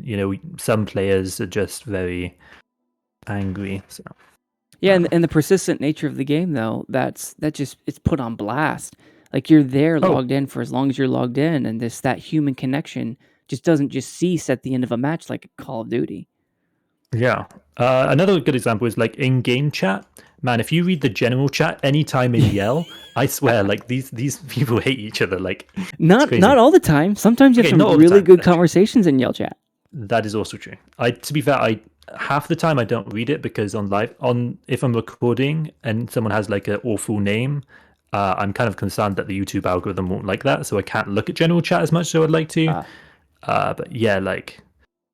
Some players are just very angry. So Yeah, and the persistent nature of the game, though, it's put on blast. Like you're there logged in for as long as you're logged in, and that human connection just doesn't just cease at the end of a match like Call of Duty. Yeah. Another good example is like in-game chat. Man, if you read the general chat anytime in Yell, I swear, like these people hate each other. Like not all the time. Sometimes you have some really good conversations in Yell chat. That is also true. To be fair, half the time I don't read it because if I'm recording and someone has like an awful name, I'm kind of concerned that the YouTube algorithm won't like that, so I can't look at general chat as much as I would like to. But yeah, like.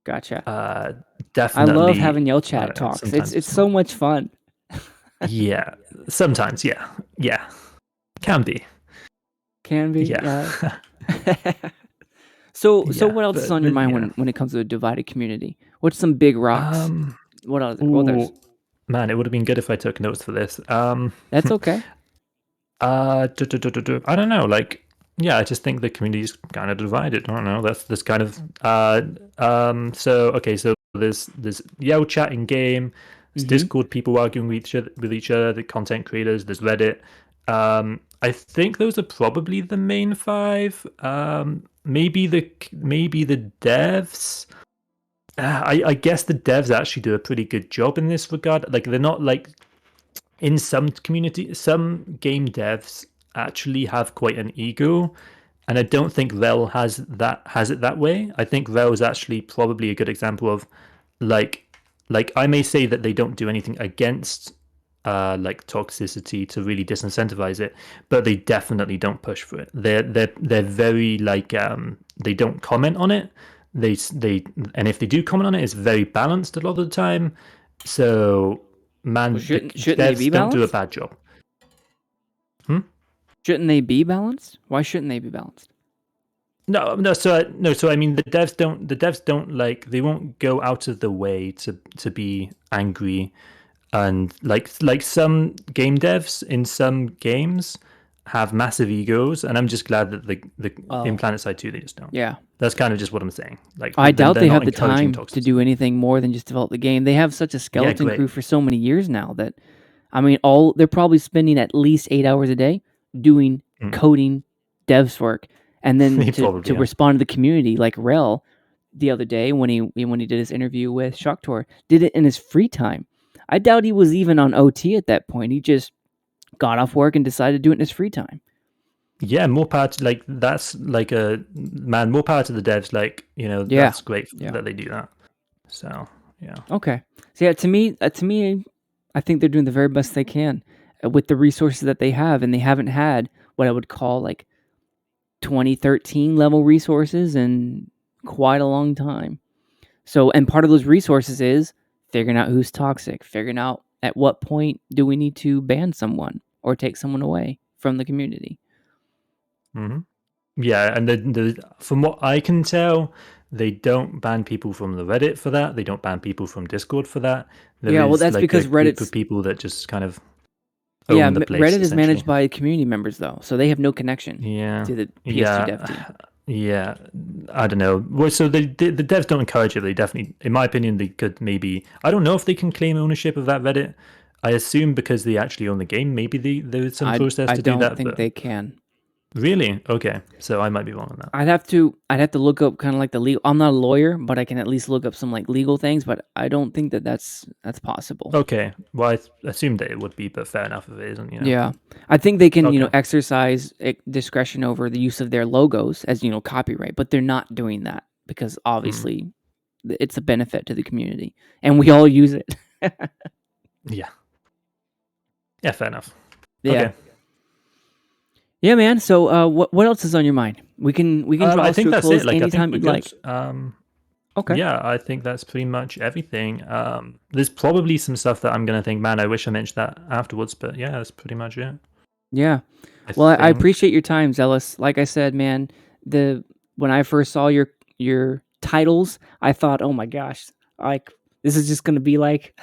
Gotcha. Definitely. I love having Yell chat talks. It's so much fun. Yeah. Sometimes, yeah. Yeah. Can be. Yeah. So what else is on your mind when it comes to a divided community? What's some big rocks? What else? Man, it would have been good if I took notes for this. That's okay. I don't know. Like, yeah, I just think the community is kind of divided. I don't know. That's kind of So okay, so there's Yell chat in game. There's Discord, people arguing with each other. The content creators. There's Reddit. I think those are probably the main five. Maybe the devs. I guess the devs actually do a pretty good job in this regard. Like they're not like in some game devs actually have quite an ego, and I don't think Wrel has it that way. I think Wrel is actually probably a good example of like I may say that they don't do anything against like toxicity to really disincentivize it, but they definitely don't push for it. They're very like they don't comment on it. And if they do comment on it, it's very balanced a lot of the time. So man, shouldn't they be balanced? Don't do a bad job. Shouldn't they be balanced? Why shouldn't they be balanced? No. So I mean, the devs don't like, they won't go out of the way to be angry, and like some game devs in some games have massive egos, and I'm just glad that in PlanetSide 2 they just don't. Yeah, that's kind of just what I'm saying. Like I doubt they have the time to do anything more than just develop the game. They have such a skeleton crew for so many years now that, I mean, they're probably spending at least 8 hours a day doing coding, devs work, and then to respond to the community. Like Wrel, the other day when he did his interview with Shoctor, did it in his free time. I doubt he was even on OT at that point. He just got off work and decided to do it in his free time. Yeah, more power to like that's like a man. More power to the devs. Like Yeah. that's great Yeah. that they do that. So yeah. Okay. So yeah, to me, I think they're doing the very best they can with the resources that they have, and they haven't had what I would call like 2013 level resources in quite a long time. So, and part of those resources is figuring out who's toxic, figuring out at what point do we need to ban someone or take someone away from the community. hmm Yeah, and from what I can tell, they don't ban people from the Reddit for that. They don't ban people from Discord for that. There Yeah, well, is that's like a because group of Reddit's people that just kind of yeah, own the place, Reddit is essentially. managed by community members though, so they have no connection Yeah, to the PS2 Dev team. yeah, yeah. I don't know. Well, so the devs don't encourage it. They definitely, in my opinion, they could maybe. I don't know if they can claim ownership of that Reddit. I assume because they actually own the game, maybe there's some process I to do don't that. think But they can. really, okay. So I might be wrong on that. I'd have to look up kind of like the legal. I'm not a lawyer, but I can at least look up some like legal things. But I don't think that that's possible. Okay. Well, I assumed that it would be, but fair enough if it isn't. Yeah, I think they can Okay. exercise discretion over the use of their logos as copyright, but they're not doing that because Mm. obviously it's a benefit to the community and we all use it. Yeah. Yeah. Fair enough. Yeah. Okay. Yeah, man. So, what else is on your mind? We can draw I this to think a that's it. close Like, I think anytime we're you'd good. like. Okay. Yeah, I think that's pretty much everything. There's probably some stuff that I'm gonna think, man, I wish I mentioned that afterwards, but yeah, that's pretty much it. Yeah. I Well, I think. appreciate your time, Zealous. Like I said, man, the when I first saw your titles, I thought, oh my gosh, like this is just gonna be like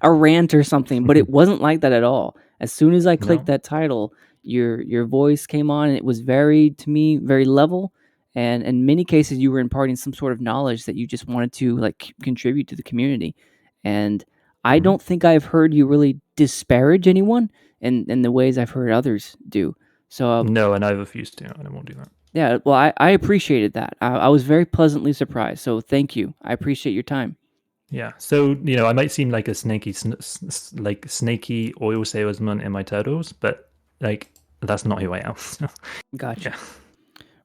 a rant or something, but it wasn't like that at all. As soon as I clicked No. that title, your voice came on, and it was very to me very level. And in many cases, you were imparting some sort of knowledge that you just wanted to like contribute to the community. And I Mhm. don't think I've heard you really disparage anyone in the ways I've heard others do. So No, and I refuse to. I won't do that. yeah, well, I appreciated that. I was very pleasantly surprised. So thank you. I appreciate your time. Yeah. So I might seem like a like snaky oil salesman in my turtles, but like that's not who I am. Gotcha. Yeah.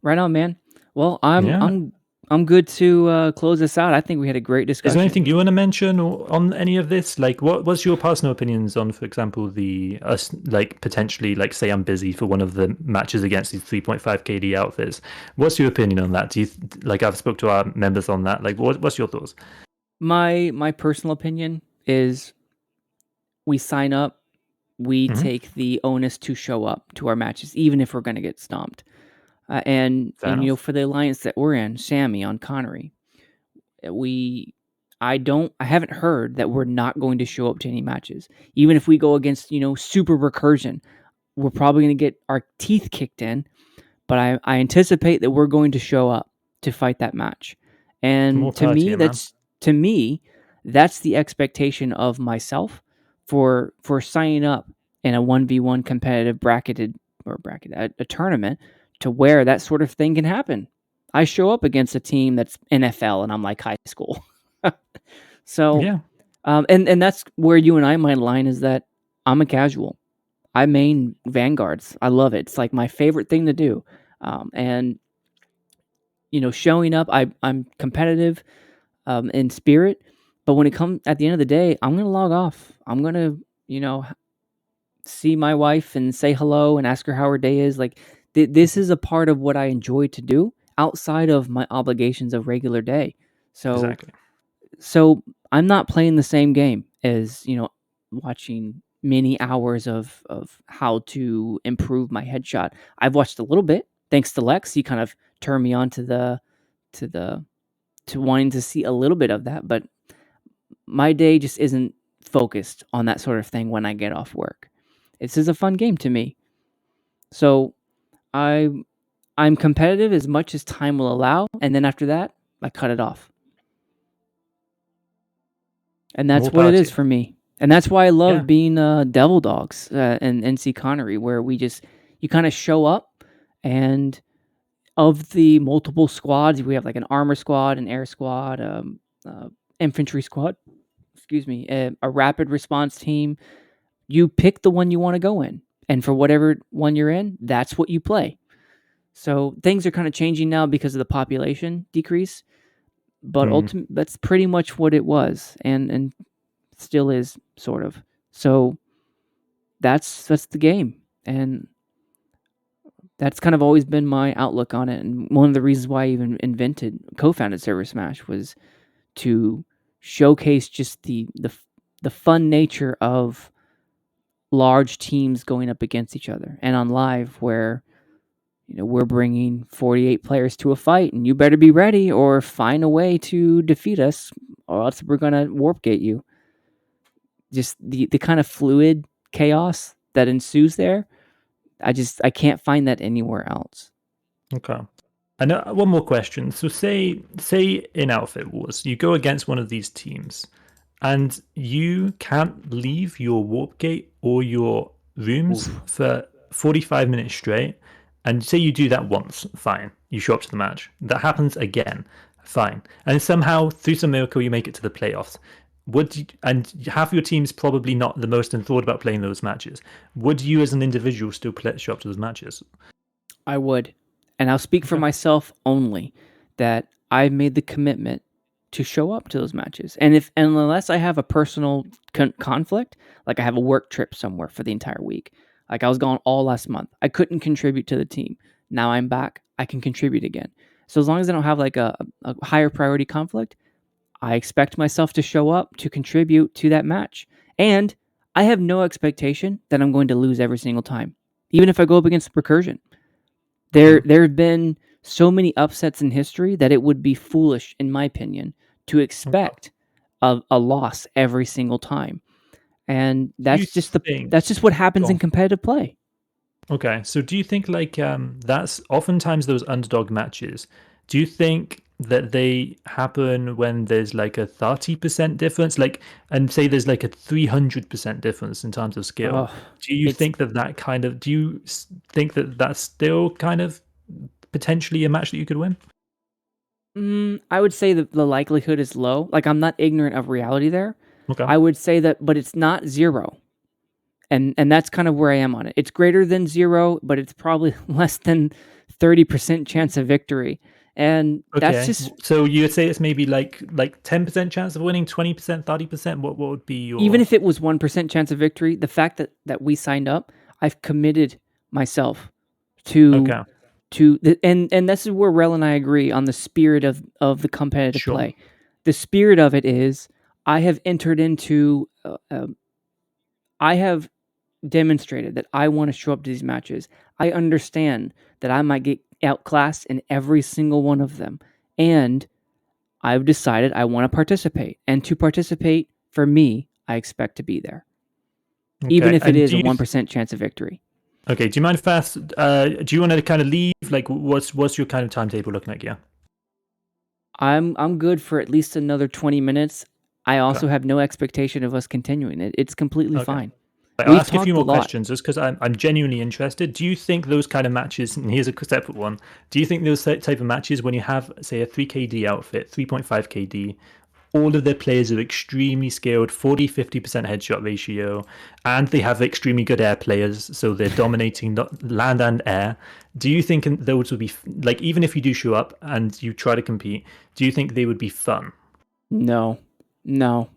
Right on, man. Well, I'm Yeah. I'm I'm good to close this out. I think we had a great Is there discussion. anything you want to mention on any of this? Like, what's your personal opinions on, for example, the us like potentially like say I'm busy for one of the matches against these 3.5 KD outfits? What's your opinion on that? Do you like I've spoke to our members on that? Like, what's your thoughts? My personal opinion is we sign up, we Mm-hmm. take the onus to show up to our matches, even if we're going to get stomped. Fair And enough. for the alliance that we're in, Sammy on Connery, we I haven't heard that we're not going to show up to any matches. Even if we go against, super recursion, we're probably going to get our teeth kicked in, but I anticipate that we're going to show up to fight that match. More And power to you, man. to me, that's the expectation of myself for signing up in a 1v1 competitive a tournament to where that sort of thing can happen. I show up against a team that's NFL and I'm like high school. So, Yeah. and that's where you and I might align is that I'm a casual. I main Vanguards. I love it. It's like my favorite thing to do. And showing up, I'm competitive in spirit, but when it comes at the end of the day, I'm gonna log off. I'm gonna see my wife and say hello and ask her how her day is. Like this is a part of what I enjoy to do outside of my obligations of regular day. So Exactly. so I'm not playing the same game as watching many hours of how to improve my headshot. I've watched a little bit thanks to Lex. He kind of turned me on to the to wanting to see a little bit of that, but my day just isn't focused on that sort of thing when I get off work. This is a fun game to me. So I I'm competitive as much as time will allow, and then after that, I cut it off. And that's More what power it to is you. for me. And that's why I Yeah. love being Devil Dogs and NC Connery, where you kind of show up, and of the multiple squads, we have like an armor squad, an air squad, infantry squad, excuse me, a rapid response team. You pick the one you want to go in, and for whatever one you're in, that's what you play. So things are kind of changing now because of the population decrease, but that's pretty much what it was, and still is, sort of. So that's the game, and that's kind of always been my outlook on it. And one of the reasons why I even co-founded Server Smash was to showcase just the fun nature of large teams going up against each other, and on live where we're bringing 48 players to a fight, and you better be ready or find a way to defeat us, or else we're gonna warp gate you. Just the kind of fluid chaos that ensues there, I can't find that anywhere else. Okay. And one more question. So say in Outfit Wars, you go against one of these teams, and you can't leave your warp gate or your rooms for 45 minutes straight. And say you do that once, fine. You show up to the match. That happens again, fine. And somehow, through some miracle, you make it to the playoffs. And half your team's probably not the most enthralled about playing those matches. Would you, as an individual, still show up to those matches? I would. And I'll speak for myself only, that I've made the commitment to show up to those matches. And unless I have a personal conflict, like I have a work trip somewhere for the entire week, like I was gone all last month, I couldn't contribute to the team. Now I'm back, I can contribute again. So as long as I don't have like a higher priority conflict, I expect myself to show up to contribute to that match. And I have no expectation that I'm going to lose every single time, even if I go up against Recursion. There have been so many upsets in history that it would be foolish, in my opinion, to expect a loss every single time. And that's just what happens in competitive play. Okay, so do you think like that's oftentimes those underdog matches? Do you think that they happen when there's like a 30% difference, and say there's like a 300% difference in terms of skill? Do you think that kind of? Do you think that that's still kind of potentially a match that you could win? I would say that the likelihood is low. Like, I'm not ignorant of reality there. Okay. I would say that, but it's not zero. And that's kind of where I am on it. It's greater than zero, but it's probably less than 30% chance of victory. And that's just... So you'd say it's maybe like 10% chance of winning, 20%, 30%? What would be your... Even if it was 1% chance of victory, the fact that we signed up, I've committed myself to... And this is where Wrel and I agree on the spirit of the competitive play. The spirit of it is, I have entered into... I have demonstrated that I want to show up to these matches. I understand that I might get outclassed in every single one of them, and I've decided I want to participate. And to participate, for me, I expect to be there, even if it is a 1% chance of victory. Okay, do you mind if I ask, do you want to kind of leave? Like, what's your kind of timetable looking like? Yeah, I'm good for at least another 20 minutes. I also have no expectation of us continuing it. It's completely fine. I'll ask a few more questions just because I'm genuinely interested. Do you think those kind of matches, and here's a separate one, do you think those type of matches, when you have, say, a 3KD outfit, 3.5 KD, all of their players are extremely skilled, 40-50% headshot ratio, and they have extremely good air players, so they're dominating land and air, do you think those would be, like, even if you do show up and you try to compete, do you think they would be fun? No,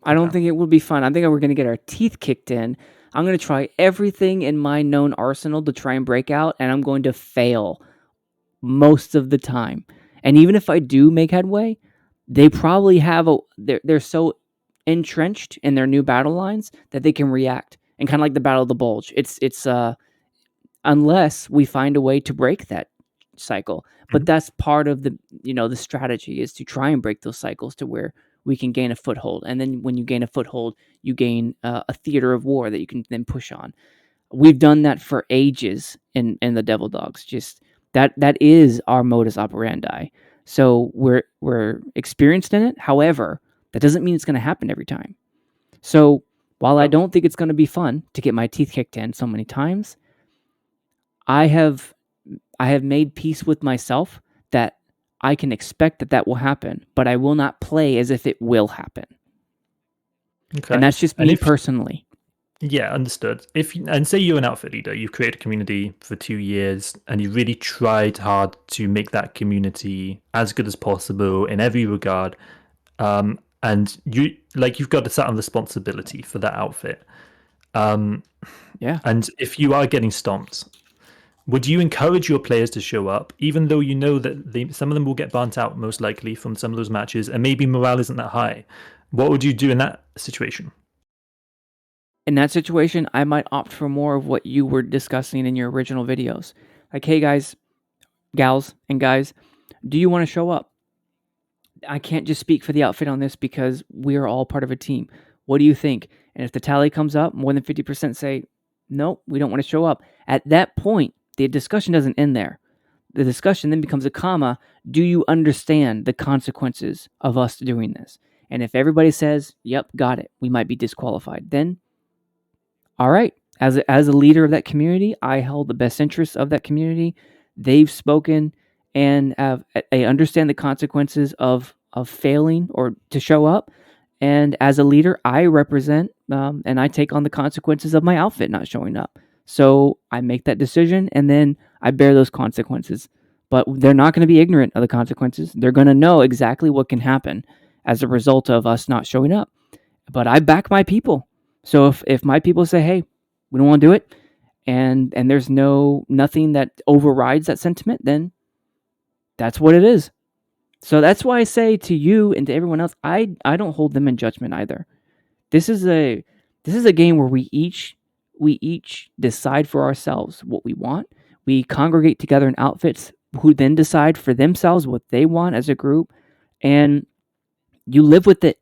I don't think it would be fun. I think we're going to get our teeth kicked in. I'm going to try everything in my known arsenal to try and break out, and I'm going to fail most of the time. And even if I do make headway, they probably have they're so entrenched in their new battle lines that they can react. And kind of like the Battle of the Bulge, it's unless we find a way to break that cycle. But that's part of the strategy, is to try and break those cycles to where we can gain a foothold. And then when you gain a foothold, you gain a theater of war that you can then push on. We've done that for ages in the Devil Dogs. Just that is our modus operandi. So we're experienced in it. However, that doesn't mean it's going to happen every time. So while I don't think it's going to be fun to get my teeth kicked in so many times, I have made peace with myself that I can expect that will happen, but I will not play as if it will happen. Okay. And that's just me personally. Yeah, understood. And say you're an outfit leader, you've created a community for 2 years, and you really tried hard to make that community as good as possible in every regard. And you've got a certain responsibility for that outfit. Yeah. And if you are getting stomped, would you encourage your players to show up, even though you know that some of them will get burnt out most likely from some of those matches, and maybe morale isn't that high? What would you do in that situation? In that situation, I might opt for more of what you were discussing in your original videos. Like, hey guys, gals, and guys, do you want to show up? I can't just speak for the outfit on this because we are all part of a team. What do you think? And if the tally comes up, more than 50% say, no, we don't want to show up. At that point, the discussion doesn't end there. The discussion then becomes a comma. Do you understand the consequences of us doing this? And if everybody says, yep, got it, we might be disqualified. Then, all right, as a leader of that community, I held the best interests of that community. They've spoken and they understand the consequences of failing or to show up. And as a leader, I represent and I take on the consequences of my outfit not showing up. So I make that decision and then I bear those consequences. But they're not going to be ignorant of the consequences. They're going to know exactly what can happen as a result of us not showing up. But I back my people. So if my people say, hey, we don't want to do it, and there's nothing that overrides that sentiment, then that's what it is. So that's why I say to you and to everyone else, I don't hold them in judgment either. This is a game where we each decide for ourselves what we want. We congregate together in outfits who then decide for themselves what they want as a group, and you live with it.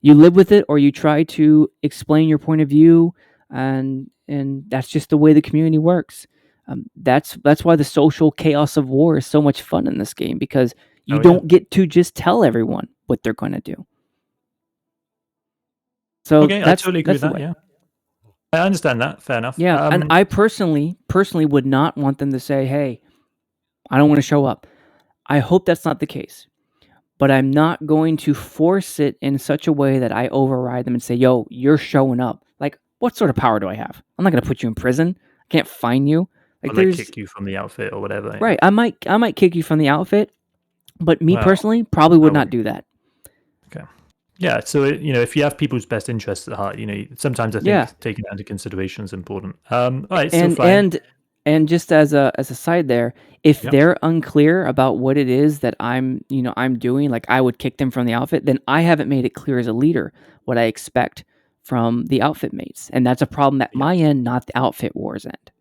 You live with it, or you try to explain your point of view, and that's just the way the community works. That's why the social chaos of war is so much fun in this game, because you don't get to just tell everyone what they're going to do. So okay, I totally agree with that. Yeah, I understand that. Fair enough. Yeah, and I personally would not want them to say, "Hey, I don't want to show up." I hope that's not the case, but I'm not going to force it in such a way that I override them and say, "Yo, you're showing up." Like, what sort of power do I have? I'm not going to put you in prison. I can't fine you. Like, or kick you from the outfit or whatever. Yeah. Right. I might kick you from the outfit, but me personally probably would not do that. Okay. Yeah. So if you have people's best interests at heart, sometimes I think taking that into consideration is important. All right. And just as a side there, if they're unclear about what it is that I'm doing, like I would kick them from the outfit, then I haven't made it clear as a leader what I expect from the outfit mates, and that's a problem at my end, not the outfit war's end.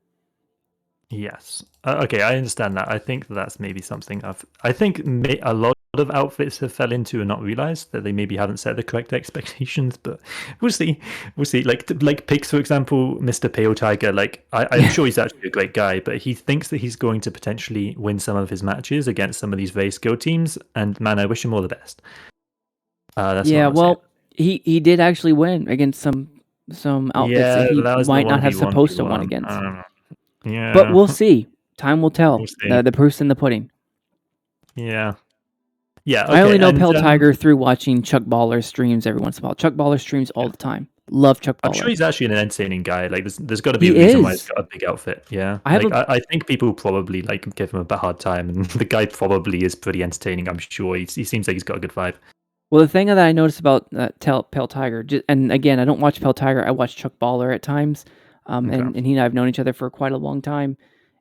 Yes. Okay, I understand that. I think that's maybe something I think a lot of outfits have fell into and not realized that they maybe haven't set the correct expectations, but we'll see. We'll see. Like Pix, for example, Mr. PaleTiger, like I'm sure he's actually a great guy, but he thinks that he's going to potentially win some of his matches against some of these very skilled teams, and man, I wish him all the best. That's he did actually win against some outfits that he might not have supposed to win against. Yeah, but we'll see. Time will tell. The proof's in the pudding. Yeah. Okay. I only know PaleTiger through watching Chuckballer streams every once in a while. Chuckballer streams all the time. Love Chuckballer. I'm sure he's actually an entertaining guy. Like, there's got to be a reason why he's got a big outfit. Yeah. I think people probably give him a hard time, and the guy probably is pretty entertaining. I'm sure he seems like he's got a good vibe. Well, the thing that I noticed about PaleTiger, and again, I don't watch PaleTiger. I watch Chuckballer at times. And he and I have known each other for quite a long time.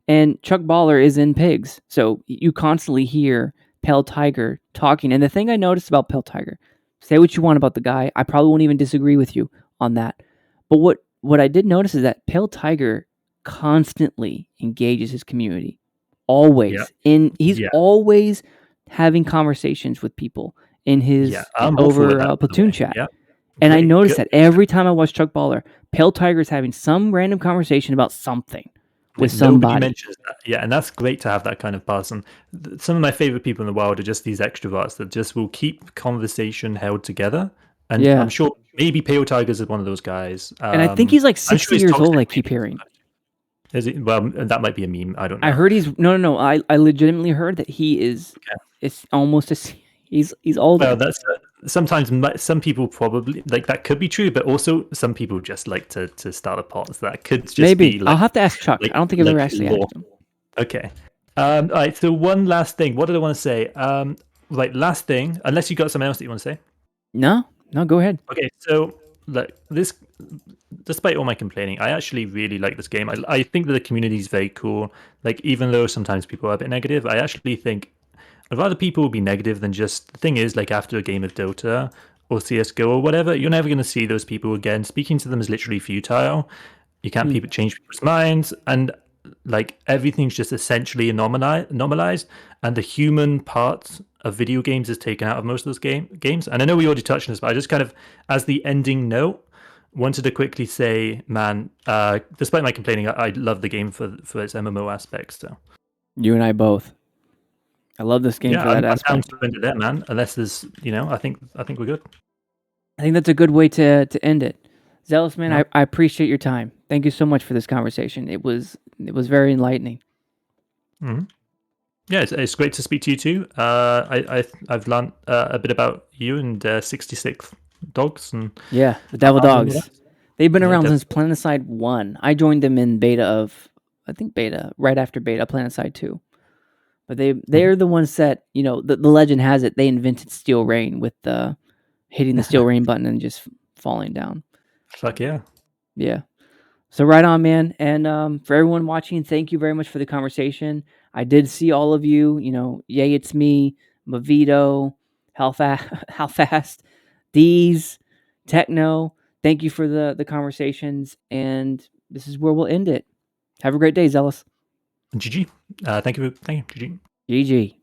And Chuckballer is in Pigs, so you constantly hear PaleTiger talking. And the thing I noticed about PaleTiger, say what you want about the guy, I probably won't even disagree with you on that. But what I did notice is that PaleTiger constantly engages his community, always. He's always having conversations with people in his over platoon chat. Yeah. And I noticed that every time I watch Chuckballer, PaleTiger is having some random conversation about something with somebody. Nobody mentions that. Yeah, and that's great to have that kind of person. Some of my favorite people in the world are just these extroverts that just will keep conversation held together. And I'm sure maybe PaleTiger is one of those guys. And I think he's like 60 years old, I keep hearing. Is it? Well, that might be a meme. I don't know. I heard he's... No. I legitimately heard that he is... It's almost... He's older. Well, sometimes some people probably like that could be true, but also some people just like to start a pot. So that could just Maybe. be like, I'll have to ask Chuck. I don't think I've ever actually asked him. Okay. All right. So one last thing. What did I want to say? Right. Last thing. Unless you got something else that you want to say. No, go ahead. Okay. So like this, despite all my complaining, I actually really like this game. I think that the community is very cool. Like even though sometimes people are a bit negative, I actually think I'd rather people be negative than just. The thing is, like after a game of Dota or CS:GO or whatever, you're never going to see those people again. Speaking to them is literally futile. You can't change people's minds, and like everything's just essentially normalized, and the human part of video games is taken out of most of those games. And I know we already touched on this, but I just kind of, as the ending note, wanted to quickly say, man, despite my complaining, I love the game for its MMO aspects. So you and I both. I love this game for that aspect. I'm down to end it there, man. Unless there's, I think we're good. I think that's a good way to end it. Zealous, man, I appreciate your time. Thank you so much for this conversation. It was very enlightening. Mm-hmm. Yeah, it's great to speak to you too. I've learned a bit about you and 66 dogs and the Devil Dogs. They've been around since PlanetSide 1. I joined them in beta right after beta, PlanetSide 2. But they're the ones that, the legend has it, they invented Steel Rain with hitting the Steel Rain button and just falling down. Fuck yeah. Yeah. So right on, man. And for everyone watching, thank you very much for the conversation. I did see all of you, Yay, It's Me, Mavito, How Fast, D's, Techno. Thank you for the conversations. And this is where we'll end it. Have a great day, Zealous. GG. Thank you. GG. GG.